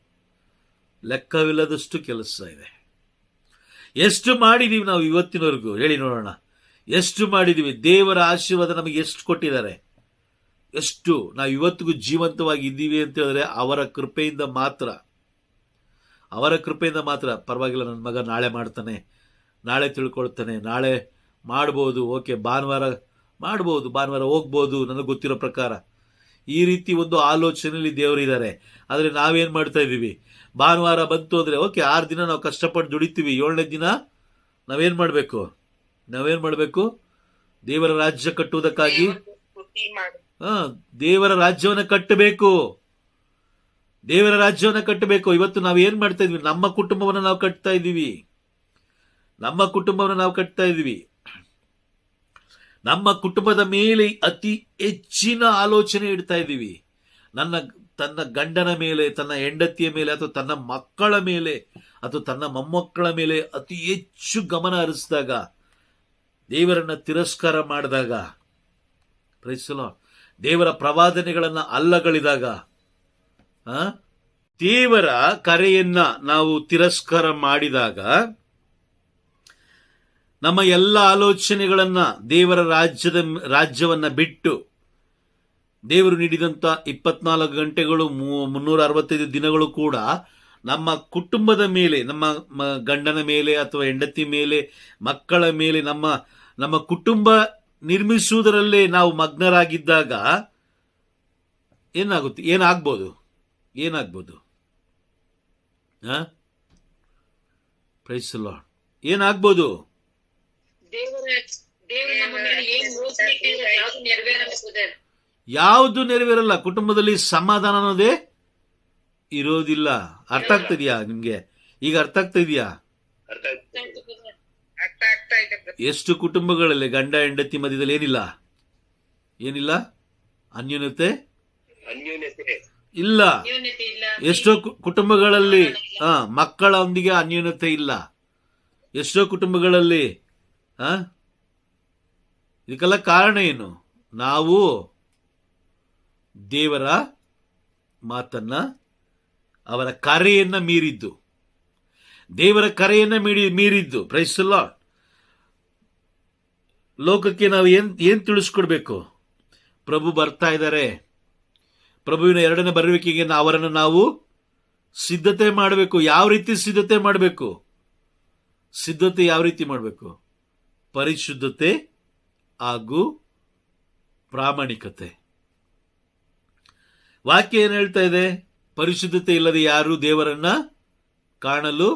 ಲೆಕ್ಕವಿಲ್ಲದಷ್ಟು ಕೆಲಸ ಇದೆ. ಎಷ್ಟು ಮಾಡಿದೀವಿ ನಾವು ಇವತ್ತಿನವರೆಗೂ? ಹೇಳಿ ನೋಡೋಣ. ಎಷ್ಟು ಮಾಡಿದೀವಿ? ದೇವರ ಆಶೀರ್ವಾದ ನಮಗೆ ಎಷ್ಟು ಕೊಟ್ಟಿದ್ದಾರೆ? ಎಷ್ಟು ನಾವು ಇವತ್ತಿಗೂ ಜೀವಂತವಾಗಿ ಇದ್ದೀವಿ ಅಂತ ಹೇಳಿದ್ರೆ ಅವರ ಕೃಪೆಯಿಂದ ಮಾತ್ರ. ಅವರ ಕೃಪೆಯಿಂದ ಮಾತ್ರ. ಪರವಾಗಿಲ್ಲ, ನನ್ನ ಮಗ ನಾಳೆ ಮಾಡ್ತಾನೆ, ನಾಳೆ ತಿಳ್ಕೊಳ್ತಾನೆ, ನಾಳೆ ಮಾಡ್ಬೋದು, ಓಕೆ ಭಾನುವಾರ ಮಾಡ್ಬೋದು, ಭಾನುವಾರ ಹೋಗ್ಬೋದು, ನನಗೆ ಗೊತ್ತಿರೋ ಪ್ರಕಾರ. ಈ ರೀತಿ ಒಂದು ಆಲೋಚನೆಯಲ್ಲಿ ದೇವರಿದ್ದಾರೆ. ಆದರೆ ನಾವೇನ್ ಮಾಡ್ತಾ ಇದ್ದೀವಿ? ಭಾನುವಾರ ಬಂತು ಅಂದ್ರೆ ಓಕೆ, 6 ದಿನ ನಾವು ಕಷ್ಟಪಟ್ಟು ದುಡಿತೀವಿ, 7ನೇ ದಿನ ನಾವೇನ್ ಮಾಡಬೇಕು? ದೇವರ ರಾಜ್ಯ ಕಟ್ಟುವುದಕ್ಕಾಗಿ ದೇವರ ರಾಜ್ಯವನ್ನ ಕಟ್ಟಬೇಕು. ದೇವರ ರಾಜ್ಯವನ್ನ ಕಟ್ಟಬೇಕು. ಇವತ್ತು ನಾವು ಏನ್ ಮಾಡ್ತಾ ಇದ್ವಿ? ನಮ್ಮ ಕುಟುಂಬವನ್ನು ನಾವು ಕಟ್ತಾ ಇದ್ದೀವಿ. ನಮ್ಮ ಕುಟುಂಬದ ಮೇಲೆ ಅತಿ ಹೆಚ್ಚಿನ ಆಲೋಚನೆ ಇಡ್ತಾ ಇದ್ದೀವಿ. ತನ್ನ ಗಂಡನ ಮೇಲೆ, ತನ್ನ ಹೆಂಡತಿಯ ಮೇಲೆ, ಅಥವಾ ತನ್ನ ಮಕ್ಕಳ ಮೇಲೆ, ಅಥವಾ ತನ್ನ ಮೊಮ್ಮಕ್ಕಳ ಮೇಲೆ ಅತಿ ಹೆಚ್ಚು ಗಮನ ಹರಿಸಿದಾಗ, ದೇವರನ್ನ ತಿರಸ್ಕಾರ ಮಾಡಿದಾಗ, ದೇವರ ಪ್ರವಾದನೆಗಳನ್ನ ಅಲ್ಲಗಳಿದಾಗ, ದೇವರ ಕರೆಯನ್ನ ನಾವು ತಿರಸ್ಕಾರ ಮಾಡಿದಾಗ, ನಮ್ಮ ಎಲ್ಲ ಆಲೋಚನೆಗಳನ್ನ ದೇವರ ರಾಜ್ಯವನ್ನ ಬಿಟ್ಟು, ದೇವರು ನೀಡಿದಂತ 24 ಗಂಟೆಗಳು 365 ದಿನಗಳು ಕೂಡ ನಮ್ಮ ಕುಟುಂಬದ ಮೇಲೆ, ನಮ್ಮ ಗಂಡನ ಮೇಲೆ ಅಥವಾ ಹೆಂಡತಿ ಮೇಲೆ, ಮಕ್ಕಳ ಮೇಲೆ, ನಮ್ಮ ಕುಟುಂಬ ನಿರ್ಮಿಸುವುದರಲ್ಲೇ ನಾವು ಮಗ್ನರಾಗಿದ್ದಾಗ ಏನಾಗುತ್ತೆ? ಏನಾಗ್ಬೋದು? Praise the Lord. ಏನಾಗ್ಬೋದು? ಯಾವುದು ನೆರವೇರಲ್ಲ. ಕುಟುಂಬದಲ್ಲಿ ಸಮಾಧಾನ ಅನ್ನೋದೇ ಇರೋದಿಲ್ಲ. ಅರ್ಥ ಆಗ್ತಿದ್ಯಾ ನಿಮ್ಗೆ? ಈಗ ಅರ್ಥ ಆಗ್ತಾ ಇದೆಯಾ? ಎಷ್ಟು ಕುಟುಂಬಗಳಲ್ಲಿ ಗಂಡ ಹೆಂಡತಿ ಮಧ್ಯದಲ್ಲಿ ಏನಿಲ್ಲ ಅನ್ಯೋನ್ಯತೆ ಇಲ್ಲ. ಎಷ್ಟೋ ಕುಟುಂಬಗಳಲ್ಲಿ ಮಕ್ಕಳೊಂದಿಗೆ ಅನ್ಯೋನ್ಯತೆ ಇಲ್ಲ. ಎಷ್ಟೋ ಕುಟುಂಬಗಳಲ್ಲಿ ಇದಕ್ಕೆಲ್ಲ ಕಾರಣ ಏನು? ನಾವು ದೇವರ ಮಾತನ್ನ, ಅವರ ಕರೆಯನ್ನ ಮೀರಿದ್ದು, ದೇವರ ಕರೆಯನ್ನ ಮೀರಿದ್ದು. Praise the Lord. ಲೋಕಕ್ಕೆ ನಾವು ಏನ್ ತಿಳಿಸ್ಕೊಡ್ಬೇಕು? ಪ್ರಭು ಬರ್ತಾ ಇದ್ದಾರೆ. ಪ್ರಭುವಿನ 2ನೇ ಬರುವಿಕೆಗೆ ಅವರನ್ನು ನಾವು ಸಿದ್ಧತೆ ಮಾಡಬೇಕು. ಯಾವ ರೀತಿ ಸಿದ್ಧತೆ ಮಾಡಬೇಕು? ಯಾವ ರೀತಿ ಮಾಡಬೇಕು? ಪರಿಶುದ್ಧತೆ ಹಾಗೂ ಪ್ರಾಮಾಣಿಕತೆ. ವಾಕ್ಯ ಏನ್ ಹೇಳ್ತಾ ಇದೆ? ಪರಿಶುದ್ಧತೆ ಇಲ್ಲದೆ ಯಾರು ದೇವರನ್ನ ಕಾಣಲು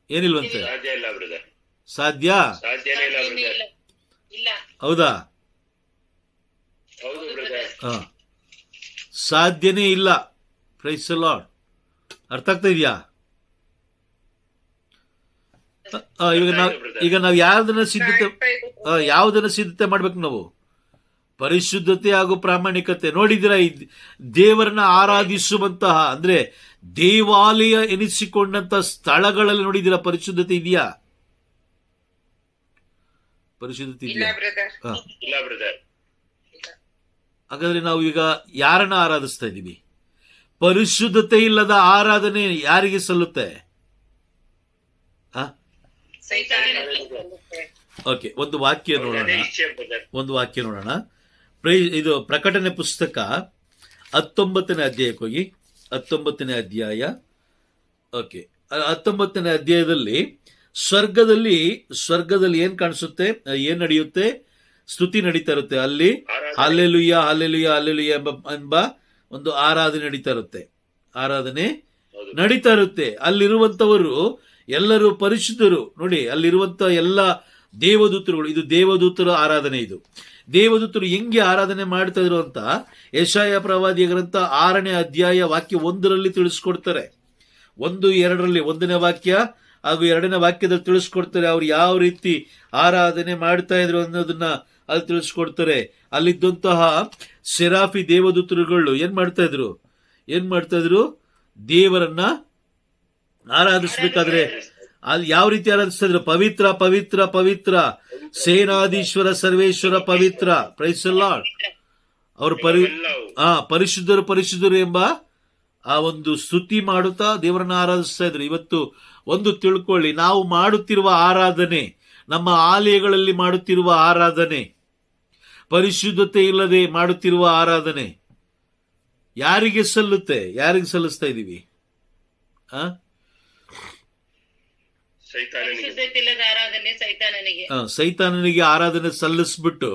ಏನಿಲ್ವಂತೆ? ಸಾಧ್ಯ? ಹೌದಾ? ಸಾಧ್ಯನೇ ಇಲ್ಲ. Praise the Lord. ಅರ್ಥ ಆಗ್ತಾ ಇದೆಯಾ? ಈಗ ನಾವು ಯಾವುದನ್ನ ಸಿದ್ಧತೆ ಮಾಡ್ಬೇಕು? ನಾವು ಪರಿಶುದ್ಧತೆ ಹಾಗೂ ಪ್ರಾಮಾಣಿಕತೆ. ನೋಡಿದಿರಾ? ದೇವರನ್ನ ಆರಾಧಿಸುವಂತಹ, ಅಂದ್ರೆ ದೇವಾಲಯ ಎನಿಸಿಕೊಂಡಂತ ಸ್ಥಳಗಳಲ್ಲಿ ನೋಡಿದಿರಾ ಪರಿಶುದ್ಧತೆ ಇದೆಯಾ? ಪರಿಶುದ್ಧತೆ ಇದೆಯಾ? ಹಾಗಾದ್ರೆ ನಾವು ಈಗ ಯಾರನ್ನ ಆರಾಧಿಸ್ತಾ ಇದ್ದೀವಿ? ಪರಿಶುದ್ಧತೆ ಇಲ್ಲದ ಆರಾಧನೆ ಯಾರಿಗೆ ಸಲ್ಲುತ್ತೆ? ಓಕೆ, ಒಂದು ವಾಕ್ಯ ನೋಡೋಣ. ಇದು ಪ್ರಕಟಣೆ ಪುಸ್ತಕ 19ನೇ ಅಧ್ಯಾಯಕ್ಕೆ ಹೋಗಿ. 19ನೇ ಅಧ್ಯಾಯ. ಓಕೆ, 19ನೇ ಅಧ್ಯಾಯದಲ್ಲಿ ಸ್ವರ್ಗದಲ್ಲಿ ಏನ್ ಕಾಣಿಸುತ್ತೆ, ಏನ್ ನಡೆಯುತ್ತೆ? ಸ್ತುತಿ ನಡೀತಾ ಇರುತ್ತೆ. ಅಲ್ಲಿ ಹಲ್ಲೆಲೂಯ ಹಲ್ಲೆಲೂಯ ಹಲ್ಲೆಲೂಯ ಎಂಬ ಒಂದು ಆರಾಧನೆ ನಡೀತಾ ಇರುತ್ತೆ. ಅಲ್ಲಿರುವಂತವರು ಎಲ್ಲರೂ ಪರಿಶುದ್ಧರು. ನೋಡಿ, ಅಲ್ಲಿರುವಂತ ಎಲ್ಲ ದೇವದೂತರುಗಳು, ಇದು ದೇವದೂತರ ಆರಾಧನೆ. ಇದು ದೇವದೂತರು ಹೆಂಗೆ ಆರಾಧನೆ ಮಾಡ್ತಾ ಇದ್ರು ಅಂತ ಯೆಶಾಯ ಪ್ರವಾದಿಯ ಗ್ರಂಥ 6ನೇ ಅಧ್ಯಾಯ ವಾಕ್ಯ 1ರಲ್ಲಿ ತಿಳಿಸ್ಕೊಡ್ತಾರೆ. 1-2ರಲ್ಲಿ 1ನೇ ವಾಕ್ಯ ಹಾಗೂ 2ನೇ ವಾಕ್ಯದಲ್ಲಿ ತಿಳಿಸ್ಕೊಡ್ತಾರೆ ಅವ್ರು ಯಾವ ರೀತಿ ಆರಾಧನೆ ಮಾಡ್ತಾ ಇದ್ರು ಅನ್ನೋದನ್ನ ಅಲ್ಲಿ ತಿಳಿಸ್ಕೊಡ್ತಾರೆ. ಅಲ್ಲಿದ್ದಂತಹ ಸೆರಾಫಿ ದೇವದೂತರುಗಳು ಏನ್ ಮಾಡ್ತಾ ಇದ್ರು? ದೇವರನ್ನ ಆರಾಧಿಸ್ಬೇಕಾದ್ರೆ ಅಲ್ಲಿ ಯಾವ ರೀತಿ ಆರಾಧಿಸ್ತಾ ಇದ್ರು? ಪವಿತ್ರ ಪವಿತ್ರ ಪವಿತ್ರ, ಸೇನಾಧೀಶ್ವರ ಸರ್ವೇಶ್ವರ ಪವಿತ್ರ, ಪ್ರೈಸ್ ದಿ ಲಾರ್ಡ್. ಅವರು ಪರಿಶುದ್ಧರು ಎಂಬ ಆ ಒಂದು ಸ್ತುತಿ ಮಾಡುತ್ತಾ ದೇವರನ್ನ ಆರಾಧಿಸ್ತಾ ಇದ್ರು. ಇವತ್ತು ಒಂದು ತಿಳ್ಕೊಳ್ಳಿ, ನಾವು ಮಾಡುತ್ತಿರುವ ಆರಾಧನೆ, ನಮ್ಮ ಆಲಯಗಳಲ್ಲಿ ಮಾಡುತ್ತಿರುವ ಆರಾಧನೆ, ಪರಿಶುದ್ಧತೆ ಇಲ್ಲದೆ ಮಾಡುತ್ತಿರುವ ಆರಾಧನೆ ಯಾರಿಗೆ ಸಲ್ಲುತ್ತೆ? ಯಾರಿಗೆ ಸಲ್ಲಿಸ್ತಾ ಇದ್ದೀವಿ? ಸೈತಾನನಿಗೆ ಆರಾಧನೆ ಸಲ್ಲಿಸ್ಬಿಟ್ಟು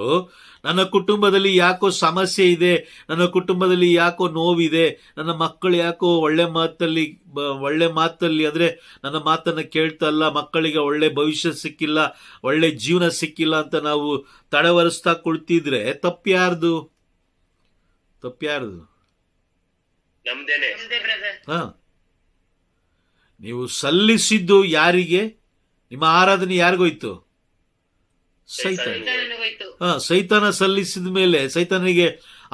ನನ್ನ ಕುಟುಂಬದಲ್ಲಿ ಯಾಕೋ ಸಮಸ್ಯೆ ಇದೆ, ನನ್ನ ಕುಟುಂಬದಲ್ಲಿ ಯಾಕೋ ನೋವಿದೆ, ನನ್ನ ಮಕ್ಕಳು ಯಾಕೋ ಒಳ್ಳೆ ಮಾತಲ್ಲಿ ಅಂದ್ರೆ ನನ್ನ ಮಾತನ್ನ ಕೇಳ್ತಾ ಇಲ್ಲ, ಮಕ್ಕಳಿಗೆ ಒಳ್ಳೆ ಭವಿಷ್ಯ ಸಿಕ್ಕಿಲ್ಲ, ಒಳ್ಳೆ ಜೀವನ ಸಿಕ್ಕಿಲ್ಲ ಅಂತ ನಾವು ತಡವರಿಸ್ತಾ ಕುಳಿತಿದ್ರೆ ತಪ್ಪ್ಯಾರ್ದು? ನೀವು ಸಲ್ಲಿಸಿದ್ದು ಯಾರಿಗೆ? ನಿಮ್ಮ ಆರಾಧನೆ ಯಾರಿಗೋಯ್ತು? ಸೈತಾನ ಸಲ್ಲಿಸಿದ ಮೇಲೆ, ಸೈತಾನಿಗೆ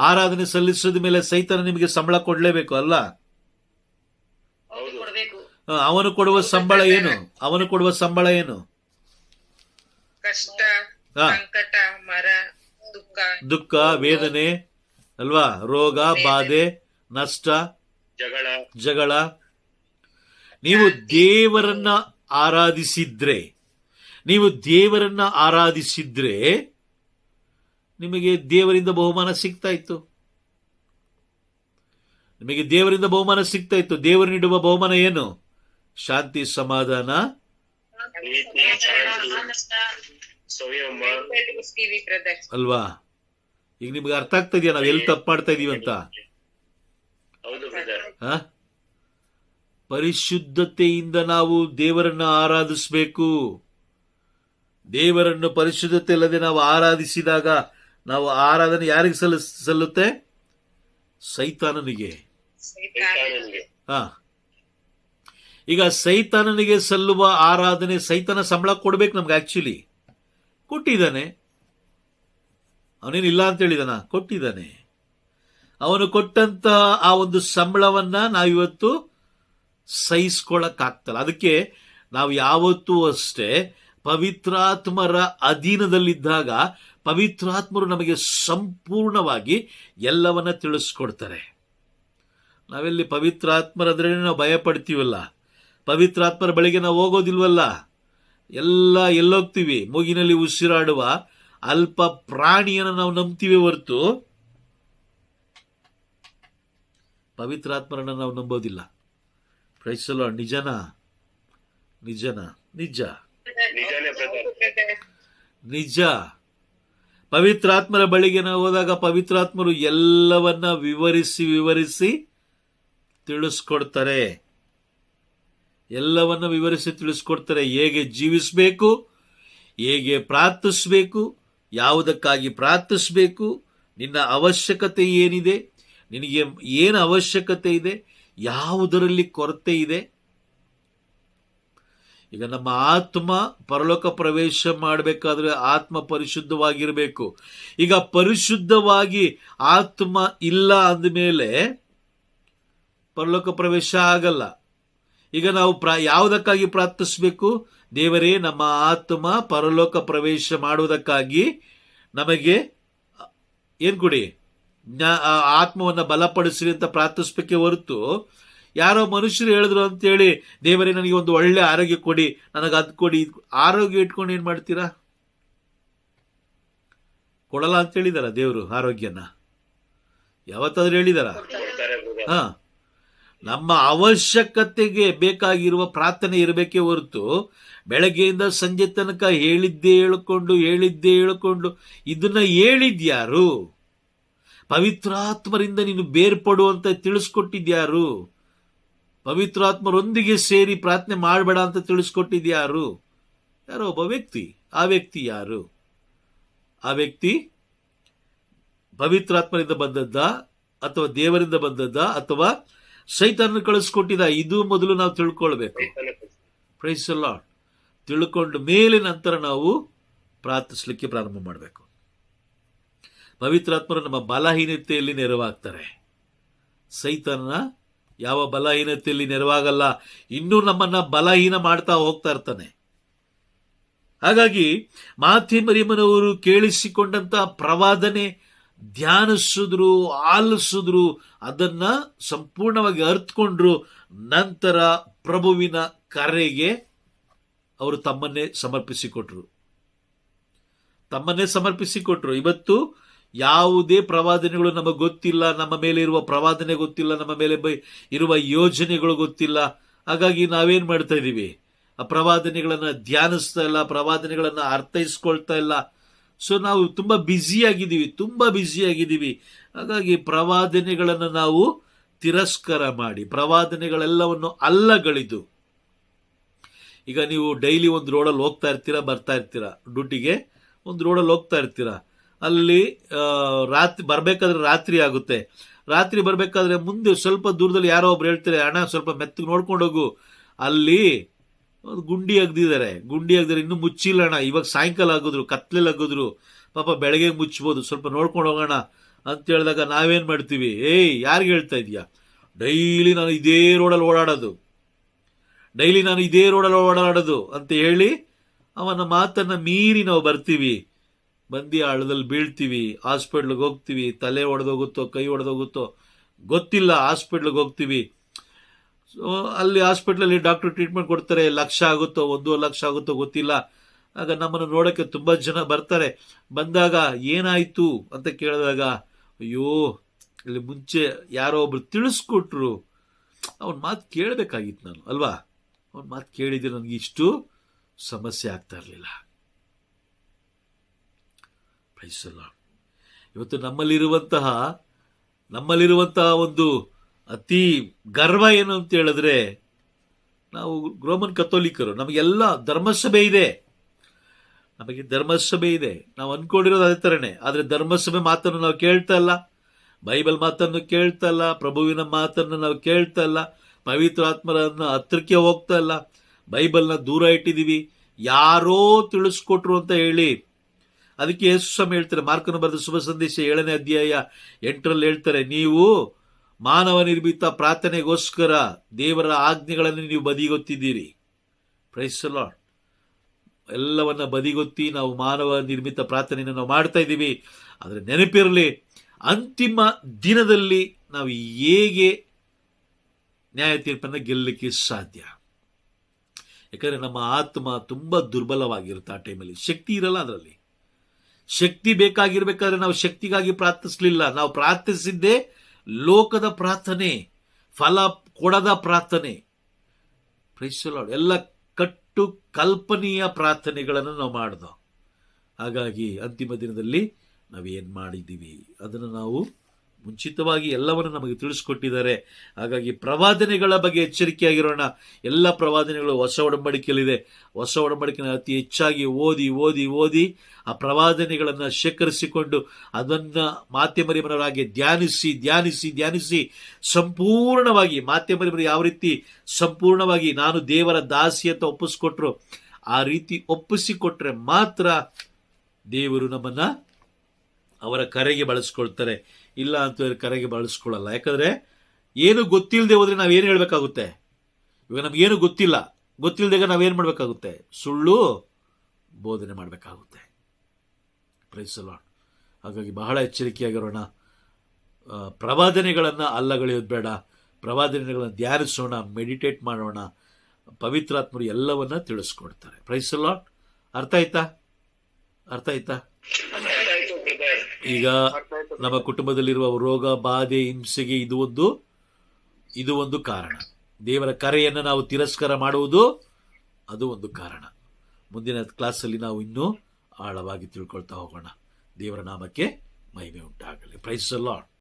ಆರಾಧನೆ ಸಲ್ಲಿಸಿದ ಮೇಲೆ ಸೈತಾನ ನಿಮಗೆ ಸಂಬಳ ಕೊಡ್ಲೇಬೇಕು ಅಲ್ಲ? ಅವನು ಕೊಡುವ ಸಂಬಳ ಏನು? ಕಷ್ಟ, ಸಂಕಟ, ಮರ, ದುಃಖ, ವೇದನೆ ಅಲ್ವಾ? ರೋಗ, ಬಾಧೆ, ನಷ್ಟ, ಜಗಳ. ನೀವು ದೇವರನ್ನ ಆರಾಧಿಸಿದ್ರೆ ನಿಮಗೆ ದೇವರಿಂದ ಬಹುಮಾನ ಸಿಗ್ತಾ ಇತ್ತು. ದೇವರು ನೀಡುವ ಬಹುಮಾನ ಏನು? ಶಾಂತಿ, ಸಮಾಧಾನ, ಅಲ್ವಾ? ಈಗ ನಿಮ್ಗೆ ಅರ್ಥ ಆಗ್ತಾ ಇದೆಯಾ ನಾವ್ ಎಲ್ಲಿ ತಪ್ಪು ಮಾಡ್ತಾ ಇದೀವಿ ಅಂತ? ಪರಿಶುದ್ಧತೆಯಿಂದ ನಾವು ದೇವರನ್ನ ಆರಾಧಿಸಬೇಕು. ದೇವರನ್ನು ಪರಿಶುದ್ಧತೆ ಇಲ್ಲದೆ ನಾವು ಆರಾಧಿಸಿದಾಗ ನಾವು ಆರಾಧನೆ ಯಾರಿಗೆ ಸಲ್ಲುತ್ತೆ? ಸೈತಾನನಿಗೆ. ಈಗ ಸೈತಾನನಿಗೆ ಸಲ್ಲುವ ಆರಾಧನೆ, ಸೈತಾನ ಸಂಬಳ ಕೊಡ್ಬೇಕು ನಮ್ಗೆ. ಆಕ್ಚುಲಿ ಕೊಟ್ಟಿದ್ದಾನೆ, ಅವನೇನಿಲ್ಲ ಅಂತ ಹೇಳಿದಾನ, ಕೊಟ್ಟಿದ್ದಾನೆ. ಅವನು ಕೊಟ್ಟಂತ ಆ ಒಂದು ಸಂಬಳವನ್ನ ನಾವಿವತ್ತು ಸಹಿಸ್ಕೊಳ್ಳಕ್ಕಾಗ್ತಲ್ಲ. ಅದಕ್ಕೆ ನಾವು ಯಾವತ್ತೂ ಅಷ್ಟೇ ಪವಿತ್ರಾತ್ಮರ ಅಧೀನದಲ್ಲಿದ್ದಾಗ ಪವಿತ್ರಾತ್ಮರು ನಮಗೆ ಸಂಪೂರ್ಣವಾಗಿ ಎಲ್ಲವನ್ನ ತಿಳಿಸ್ಕೊಡ್ತಾರೆ. ನಾವೆಲ್ಲಿ ಪವಿತ್ರಾತ್ಮರಂದ್ರೆ ನಾವು ಭಯ ಪಡ್ತೀವಲ್ಲ, ಪವಿತ್ರಾತ್ಮರ ಬಳಿಗೆ ನಾವು ಹೋಗೋದಿಲ್ವಲ್ಲ, ಎಲ್ಲೋಗ್ತೀವಿ? ಮೂಗಿನಲ್ಲಿ ಉಸಿರಾಡುವ ಅಲ್ಪ ಪ್ರಾಣಿಯನ್ನು ನಾವು ನಂಬ್ತೀವಿ ಹೊರತು ಪವಿತ್ರಾತ್ಮರನ್ನ ನಾವು ನಂಬೋದಿಲ್ಲ. Praise the Lord. ನಿಜ. ಪವಿತ್ರಾತ್ಮರ ಬಳಿಗೆ ನಾವು ಹೋದಾಗ ಪವಿತ್ರಾತ್ಮರು ಎಲ್ಲವನ್ನ ವಿವರಿಸಿ ತಿಳಿಸ್ಕೊಡ್ತಾರೆ. ಹೇಗೆ ಜೀವಿಸಬೇಕು, ಹೇಗೆ ಪ್ರಾರ್ಥಿಸಬೇಕು, ಯಾವುದಕ್ಕಾಗಿ ಪ್ರಾರ್ಥಿಸಬೇಕು, ನಿನ್ನ ಅವಶ್ಯಕತೆ ಏನಿದೆ, ನಿನಗೆ ಏನು ಅವಶ್ಯಕತೆ ಇದೆ, ಯಾವುದರಲ್ಲಿ ಕೊರತೆ ಇದೆ. ಈಗ ನಮ್ಮ ಆತ್ಮ ಪರಲೋಕ ಪ್ರವೇಶ ಮಾಡಬೇಕಾದ್ರೆ ಆತ್ಮ ಪರಿಶುದ್ಧವಾಗಿರಬೇಕು. ಈಗ ಪರಿಶುದ್ಧವಾಗಿ ಆತ್ಮ ಇಲ್ಲ ಅಂದಮೇಲೆ ಪರಲೋಕ ಪ್ರವೇಶ ಆಗಲ್ಲ. ಈಗ ನಾವು ಯಾವುದಕ್ಕಾಗಿ ಪ್ರಾರ್ಥಿಸಬೇಕು? ದೇವರೇ, ನಮ್ಮ ಆತ್ಮ ಪರಲೋಕ ಪ್ರವೇಶ ಮಾಡುವುದಕ್ಕಾಗಿ ನಮಗೆ ಏನ್ ಕೊಡಿ? ಆತ್ಮವನ್ನು ಬಲಪಡಿಸ್ರಿ ಅಂತ ಪ್ರಾರ್ಥಿಸ್ಬೇಕೆ ಹೊರತು ಯಾರೋ ಮನುಷ್ಯರು ಹೇಳಿದ್ರು ಅಂತೇಳಿ ದೇವರೇ ನನಗೆ ಒಂದು ಒಳ್ಳೆ ಆರೋಗ್ಯ ಕೊಡಿ, ನನಗೆ ಅದು ಕೊಡಿ, ಆರೋಗ್ಯ ಇಟ್ಕೊಂಡು ಏನು ಮಾಡ್ತೀರಾ? ಕೊಡಲ್ಲ ಅಂತ ಹೇಳಿದಾರ ದೇವರು ಆರೋಗ್ಯನ? ಯಾವತ್ತಾದ್ರೂ ಹೇಳಿದಾರ? ಹಾ, ನಮ್ಮ ಅವಶ್ಯಕತೆಗೆ ಬೇಕಾಗಿರುವ ಪ್ರಾರ್ಥನೆ ಇರಬೇಕೇ ಹೊರತು ಬೆಳಗ್ಗೆಯಿಂದ ಸಂಜೆ ತನಕ ಹೇಳಿದ್ದೇ ಹೇಳಿಕೊಂಡು ಇದನ್ನ ಹೇಳಿದ್ಯಾರು? ಪವಿತ್ರಾತ್ಮರಿಂದ ನೀನು ಬೇರ್ಪಡುವಂತ ತಿಳಿಸ್ಕೊಟ್ಟಿದ್ಯಾರು? ಪವಿತ್ರಾತ್ಮರೊಂದಿಗೆ ಸೇರಿ ಪ್ರಾರ್ಥನೆ ಮಾಡಬೇಡ ಅಂತ ತಿಳಿಸ್ಕೊಟ್ಟಿದ್ಯಾರು? ಯಾರೋ ಒಬ್ಬ ವ್ಯಕ್ತಿ. ಆ ವ್ಯಕ್ತಿ ಯಾರು? ಆ ವ್ಯಕ್ತಿ ಪವಿತ್ರಾತ್ಮರಿಂದ ಬಂದದ್ದ ಅಥವಾ ದೇವರಿಂದ ಬಂದದ್ದ ಅಥವಾ ಸೈತಾನನ ಕಳಿಸ್ಕೊಟ್ಟಿದ? ಇದು ಮೊದಲು ನಾವು ತಿಳ್ಕೊಳ್ಬೇಕು. Praise the Lord. ತಿಳ್ಕೊಂಡು ಮೇಲೆ ನಂತರ ನಾವು ಪ್ರಾರ್ಥಿಸ್ಲಿಕ್ಕೆ ಪ್ರಾರಂಭ ಮಾಡಬೇಕು. ಪವಿತ್ರಾತ್ಮರು ನಮ್ಮ ಬಲಹೀನತೆಯಲ್ಲಿ ನೆರವಾಗ್ತಾರೆ. ಸೈತಾನನ ಯಾವ ಬಲಹೀನತೆಯಲ್ಲಿ ನೆರವಾಗಲ್ಲ, ಇನ್ನೂ ನಮ್ಮನ್ನ ಬಲಹೀನ ಮಾಡ್ತಾ ಹೋಗ್ತಾ ಇರ್ತಾನೆ. ಹಾಗಾಗಿ ಮಾತೆ ಮರಿಯಮ್ಮನವರು ಕೇಳಿಸಿಕೊಂಡಂತ ಪ್ರವಾದನೆ ಧ್ಯಾನಿಸಿದ್ರು, ಆಲಿಸಿದ್ರು, ಅದನ್ನ ಸಂಪೂರ್ಣವಾಗಿ ಅರ್ಥಕೊಂಡ್ರು. ನಂತರ ಪ್ರಭುವಿನ ಕರೆಗೆ ಅವರು ತಮ್ಮನ್ನೇ ಸಮರ್ಪಿಸಿಕೊಟ್ರು. ಇವತ್ತು ಯಾವುದೇ ಪ್ರವಾದನೆಗಳು ನಮಗೆ ಗೊತ್ತಿಲ್ಲ, ನಮ್ಮ ಮೇಲೆ ಇರುವ ಪ್ರವಾದನೆ ಗೊತ್ತಿಲ್ಲ, ನಮ್ಮ ಮೇಲೆ ಇರುವ ಯೋಜನೆಗಳು ಗೊತ್ತಿಲ್ಲ. ಹಾಗಾಗಿ ನಾವೇನ್ ಮಾಡ್ತಾ ಇದ್ದೀವಿ? ಆ ಪ್ರವಾದನೆಗಳನ್ನ ಧ್ಯಾನಿಸ್ತಾ ಇಲ್ಲ, ಪ್ರವಾದನೆಗಳನ್ನ ಅರ್ಥೈಸ್ಕೊಳ್ತಾ ಇಲ್ಲ. ಸೊ ನಾವು ತುಂಬಾ ಬ್ಯುಸಿಯಾಗಿದ್ದೀವಿ. ಹಾಗಾಗಿ ಪ್ರವಾದನೆಗಳನ್ನು ನಾವು ತಿರಸ್ಕಾರ ಮಾಡಿ, ಪ್ರವಾದನೆಗಳೆಲ್ಲವನ್ನು ಅಲ್ಲಗಳಿದು. ಈಗ ನೀವು ಡೈಲಿ ಒಂದು ರೋಡಲ್ಲಿ ಹೋಗ್ತಾ ಇರ್ತೀರಾ, ಬರ್ತಾ ಇರ್ತೀರಾ, ಡ್ಯೂಟಿಗೆ ಒಂದು ರೋಡಲ್ಲಿ ಹೋಗ್ತಾ ಇರ್ತೀರಾ. ಅಲ್ಲಿ ಬರ್ಬೇಕಾದ್ರೆ ರಾತ್ರಿ ಆಗುತ್ತೆ. ರಾತ್ರಿ ಬರ್ಬೇಕಾದ್ರೆ ಮುಂದೆ ಸ್ವಲ್ಪ ದೂರದಲ್ಲಿ ಯಾರೋ ಒಬ್ರು ಹೇಳ್ತಾರೆ, ಅಣ್ಣ ಸ್ವಲ್ಪ ಮೆತ್ತಗೆ ನೋಡ್ಕೊಂಡು ಹೋಗು, ಅಲ್ಲಿ ಒಂದು ಗುಂಡಿ ಅಗ್ದಿದ್ದಾರೆ, ಇನ್ನೂ ಮುಚ್ಚಿಲ್ಲ ಅಣ್ಣ, ಇವಾಗ ಸಾಯಂಕಾಲ ಆಗಿದ್ರು, ಕತ್ಲೆಲ್ಲಿ ಆಗಿದ್ರು, ಪಾಪ ಬೆಳಗ್ಗೆ ಮುಚ್ಬೋದು, ಸ್ವಲ್ಪ ನೋಡ್ಕೊಂಡು ಹೋಗೋಣ ಅಂತ ಹೇಳಿದಾಗ ನಾವೇನ್ ಮಾಡ್ತೀವಿ? ಯಾರಿಗೆ ಹೇಳ್ತಾ ಇದೀಯಾ? ಡೈಲಿ ನಾನು ಇದೇ ರೋಡಲ್ಲಿ ಓಡಾಡೋದು ಅಂತ ಹೇಳಿ ಅವನ ಮಾತನ್ನ ಮೀರಿ ನಾವು ಬರ್ತೀವಿ. ಬಂದು ಆಳದಲ್ಲಿ ಬೀಳ್ತೀವಿ, ಹಾಸ್ಪಿಟ್ಲಿಗೆ ಹೋಗ್ತೀವಿ, ತಲೆ ಒಡೆದೋಗುತ್ತೋ ಕೈ ಒಡೆದೋಗುತ್ತೋ ಗೊತ್ತಿಲ್ಲ, ಹಾಸ್ಪಿಟ್ಲಿಗೆ ಹೋಗ್ತೀವಿ. ಸೊ ಅಲ್ಲಿ ಹಾಸ್ಪಿಟ್ಲಲ್ಲಿ ಡಾಕ್ಟರ್ ಟ್ರೀಟ್ಮೆಂಟ್ ಕೊಡ್ತಾರೆ, ಲಕ್ಷ ಆಗುತ್ತೋ 1.5 ಲಕ್ಷ ಆಗುತ್ತೋ ಗೊತ್ತಿಲ್ಲ. ಆಗ ನಮ್ಮನ್ನು ನೋಡೋಕ್ಕೆ ತುಂಬಾ ಜನ ಬರ್ತಾರೆ. ಬಂದಾಗ ಏನಾಯ್ತು ಅಂತ ಕೇಳಿದಾಗ, ಅಯ್ಯೋ ಇಲ್ಲಿ ಮುಂಚೆ ಯಾರೋ ಒಬ್ರು ತಿಳಿಸ್ಕೊಟ್ರು, ಅವನ ಮಾತು ಕೇಳಬೇಕಾಗಿತ್ತು ನಾನು ಅಲ್ವಾ, ಅವನ ಮಾತು ಕೇಳಿದ್ರೆ ನನಗೆ ಇಷ್ಟು ಸಮಸ್ಯೆ ಆಗ್ತಾ ಇರಲಿಲ್ಲ. ಇವತ್ತು ನಮ್ಮಲ್ಲಿರುವಂತಹ ಒಂದು ಅತಿ ಗರ್ವ ಏನು ಅಂತ ಹೇಳಿದ್ರೆ, ನಾವು ರೋಮನ್ ಕಥೋಲಿಕರು, ನಮಗೆಲ್ಲ ಧರ್ಮಸಭೆ ಇದೆ, ನಾವು ಅನ್ಕೊಂಡಿರೋದು ಅದೇ ತರನೇ. ಆದ್ರೆ ಧರ್ಮಸಭೆ ಮಾತನ್ನು ನಾವು ಕೇಳ್ತಾ ಇಲ್ಲ, ಬೈಬಲ್ ಮಾತನ್ನು ಕೇಳ್ತಾ ಇಲ್ಲ, ಪ್ರಭುವಿನ ಮಾತನ್ನು ನಾವು ಕೇಳ್ತಾ ಇಲ್ಲ, ಪವಿತ್ರಾತ್ಮರನ್ನ ಹತ್ರಕ್ಕೆ ಹೋಗ್ತಾ ಇಲ್ಲ, ಬೈಬಲ್ನ ದೂರ ಇಟ್ಟಿದೀವಿ. ಯಾರೋ ತಿಳಿಸ್ಕೊಟ್ರು ಅಂತ ಹೇಳಿ. ಅದಕ್ಕೆ ಯೇಸು ಸ್ವಾಮಿ ಹೇಳ್ತಾರೆ, ಮಾರ್ಕನ ಬರೆದ ಶುಭ ಸಂದೇಶ 7ನೇ ಅಧ್ಯಾಯ 8ರಲ್ಲಿ ಹೇಳ್ತಾರೆ, ನೀವು ಮಾನವ ನಿರ್ಮಿತ ಪ್ರಾರ್ಥನೆಗೋಸ್ಕರ ದೇವರ ಆಜ್ಞೆಗಳನ್ನು ನೀವು ಬದಿಗೊತ್ತಿದ್ದೀರಿ. Price the lord. ಎಲ್ಲವನ್ನ ಬದಿಗೊತ್ತಿ ನಾವು ಮಾನವ ನಿರ್ಮಿತ ಪ್ರಾರ್ಥನೆಯನ್ನು ನಾವು ಮಾಡ್ತಾ ಇದ್ದೀವಿ. ಆದರೆ ನೆನಪಿರಲಿ, ಅಂತಿಮ ದಿನದಲ್ಲಿ ನಾವು ಹೇಗೆ ನ್ಯಾಯ ತೀರ್ಪನ್ನು ಗೆಲ್ಲಲಿಕ್ಕೆ ಸಾಧ್ಯ? ಯಾಕಂದ್ರೆ ನಮ್ಮ ಆತ್ಮ ತುಂಬಾ ದುರ್ಬಲವಾಗಿರುತ್ತೆ. ಆ ಟೈಮಲ್ಲಿ ಶಕ್ತಿ ಇರಲ್ಲ. ಅದರಲ್ಲಿ ಶಕ್ತಿ ಬೇಕಾಗಿರ್ಬೇಕಾದ್ರೆ ನಾವು ಶಕ್ತಿಗಾಗಿ ಪ್ರಾರ್ಥಿಸಲಿಲ್ಲ, ನಾವು ಪ್ರಾರ್ಥಿಸಿದ್ದೇ ಲೋಕದ ಪ್ರಾರ್ಥನೆ, ಫಲ ಕೊಡದ ಪ್ರಾರ್ಥನೆ. Praise the Lord. ಎಲ್ಲ ಕಟ್ಟು ಕಲ್ಪನೆಯ ಪ್ರಾರ್ಥನೆಗಳನ್ನು ನಾವು ಮಾಡ್ದೋ. ಹಾಗಾಗಿ ಅಂತಿಮ ದಿನದಲ್ಲಿ ನಾವೇನ್ ಮಾಡಿದ್ದೀವಿ ಅದನ್ನು ನಾವು ಮುಂಚಿತವಾಗಿ ಎಲ್ಲವನ್ನು ನಮಗೆ ತಿಳಿಸ್ಕೊಟ್ಟಿದ್ದಾರೆ. ಹಾಗಾಗಿ ಪ್ರವಾದನೆಗಳ ಬಗ್ಗೆ ಎಚ್ಚರಿಕೆಯಾಗಿರೋಣ. ಎಲ್ಲ ಪ್ರವಾದನೆಗಳು ಹೊಸ ಒಡಂಬಡಿಕೆಯಲ್ಲಿದೆ. ಹೊಸ ಒಡಂಬಡಿಕೆಯನ್ನು ಅತಿ ಹೆಚ್ಚಾಗಿ ಓದಿ ಆ ಪ್ರವಾದನೆಗಳನ್ನು ಶೇಖರಿಸಿಕೊಂಡು ಅದನ್ನ ಮಾತೆ ಮರಿಯಮ್ಮನವರಾಗಿ ಧ್ಯಾನಿಸಿ ಸಂಪೂರ್ಣವಾಗಿ, ಮಾತೆ ಮರಿಯಮ್ಮರು ಯಾವ ರೀತಿ ಸಂಪೂರ್ಣವಾಗಿ ನಾನು ದೇವರ ದಾಸಿ ಅಂತ ಒಪ್ಪಿಸ್ಕೊಟ್ರು, ಆ ರೀತಿ ಒಪ್ಪಿಸಿಕೊಟ್ರೆ ಮಾತ್ರ ದೇವರು ನಮ್ಮನ್ನ ಅವರ ಕರೆಗೆ ಬಳಸ್ಕೊಳ್ತಾರೆ. ಇಲ್ಲ ಅಂತ ಕರೆಗೆ ಬಳಸ್ಕೊಳ್ಳಲ್ಲ. ಯಾಕಂದ್ರೆ ಏನು ಗೊತ್ತಿಲ್ಲದೆ ಹೋದ್ರೆ ನಾವೇನು ಹೇಳ್ಬೇಕಾಗುತ್ತೆ? ಇವಾಗ ನಮ್ಗೇನು ಗೊತ್ತಿಲ್ಲದಾಗ ನಾವೇನು ಮಾಡ್ಬೇಕಾಗುತ್ತೆ? ಸುಳ್ಳು ಬೋಧನೆ ಮಾಡಬೇಕಾಗುತ್ತೆ. Praise the Lord. ಹಾಗಾಗಿ ಬಹಳ ಎಚ್ಚರಿಕೆಯಾಗಿರೋಣ. ಪ್ರವಾದನೆಗಳನ್ನು ಅಲ್ಲಗಳೆಯೋದು ಬೇಡ, ಪ್ರವಾದನೆಗಳನ್ನು ಧ್ಯಾನಿಸೋಣ, ಮೆಡಿಟೇಟ್ ಮಾಡೋಣ. ಪವಿತ್ರಾತ್ಮರು ಎಲ್ಲವನ್ನ ತಿಳಿಸ್ಕೊಡ್ತಾರೆ. Price the Lord. ಅರ್ಥ ಆಯ್ತಾ? ಆಯ್ತು ಬ್ರದರ್. ಈಗ ನಮ್ಮ ಕುಟುಂಬದಲ್ಲಿರುವ ರೋಗ, ಬಾಧೆ, ಹಿಂಸೆಗೆ ಇದು ಒಂದು ಕಾರಣ. ದೇವರ ಕರೆಯನ್ನು ನಾವು ತಿರಸ್ಕಾರ ಮಾಡುವುದು ಅದು ಒಂದು ಕಾರಣ. ಮುಂದಿನ ಕ್ಲಾಸಲ್ಲಿ ನಾವು ಇನ್ನೂ ಆಳವಾಗಿ ತಿಳ್ಕೊಳ್ತಾ ಹೋಗೋಣ. ದೇವರ ನಾಮಕ್ಕೆ ಮಹಿಮೆ ಉಂಟಾಗಲಿ. Praise the lord.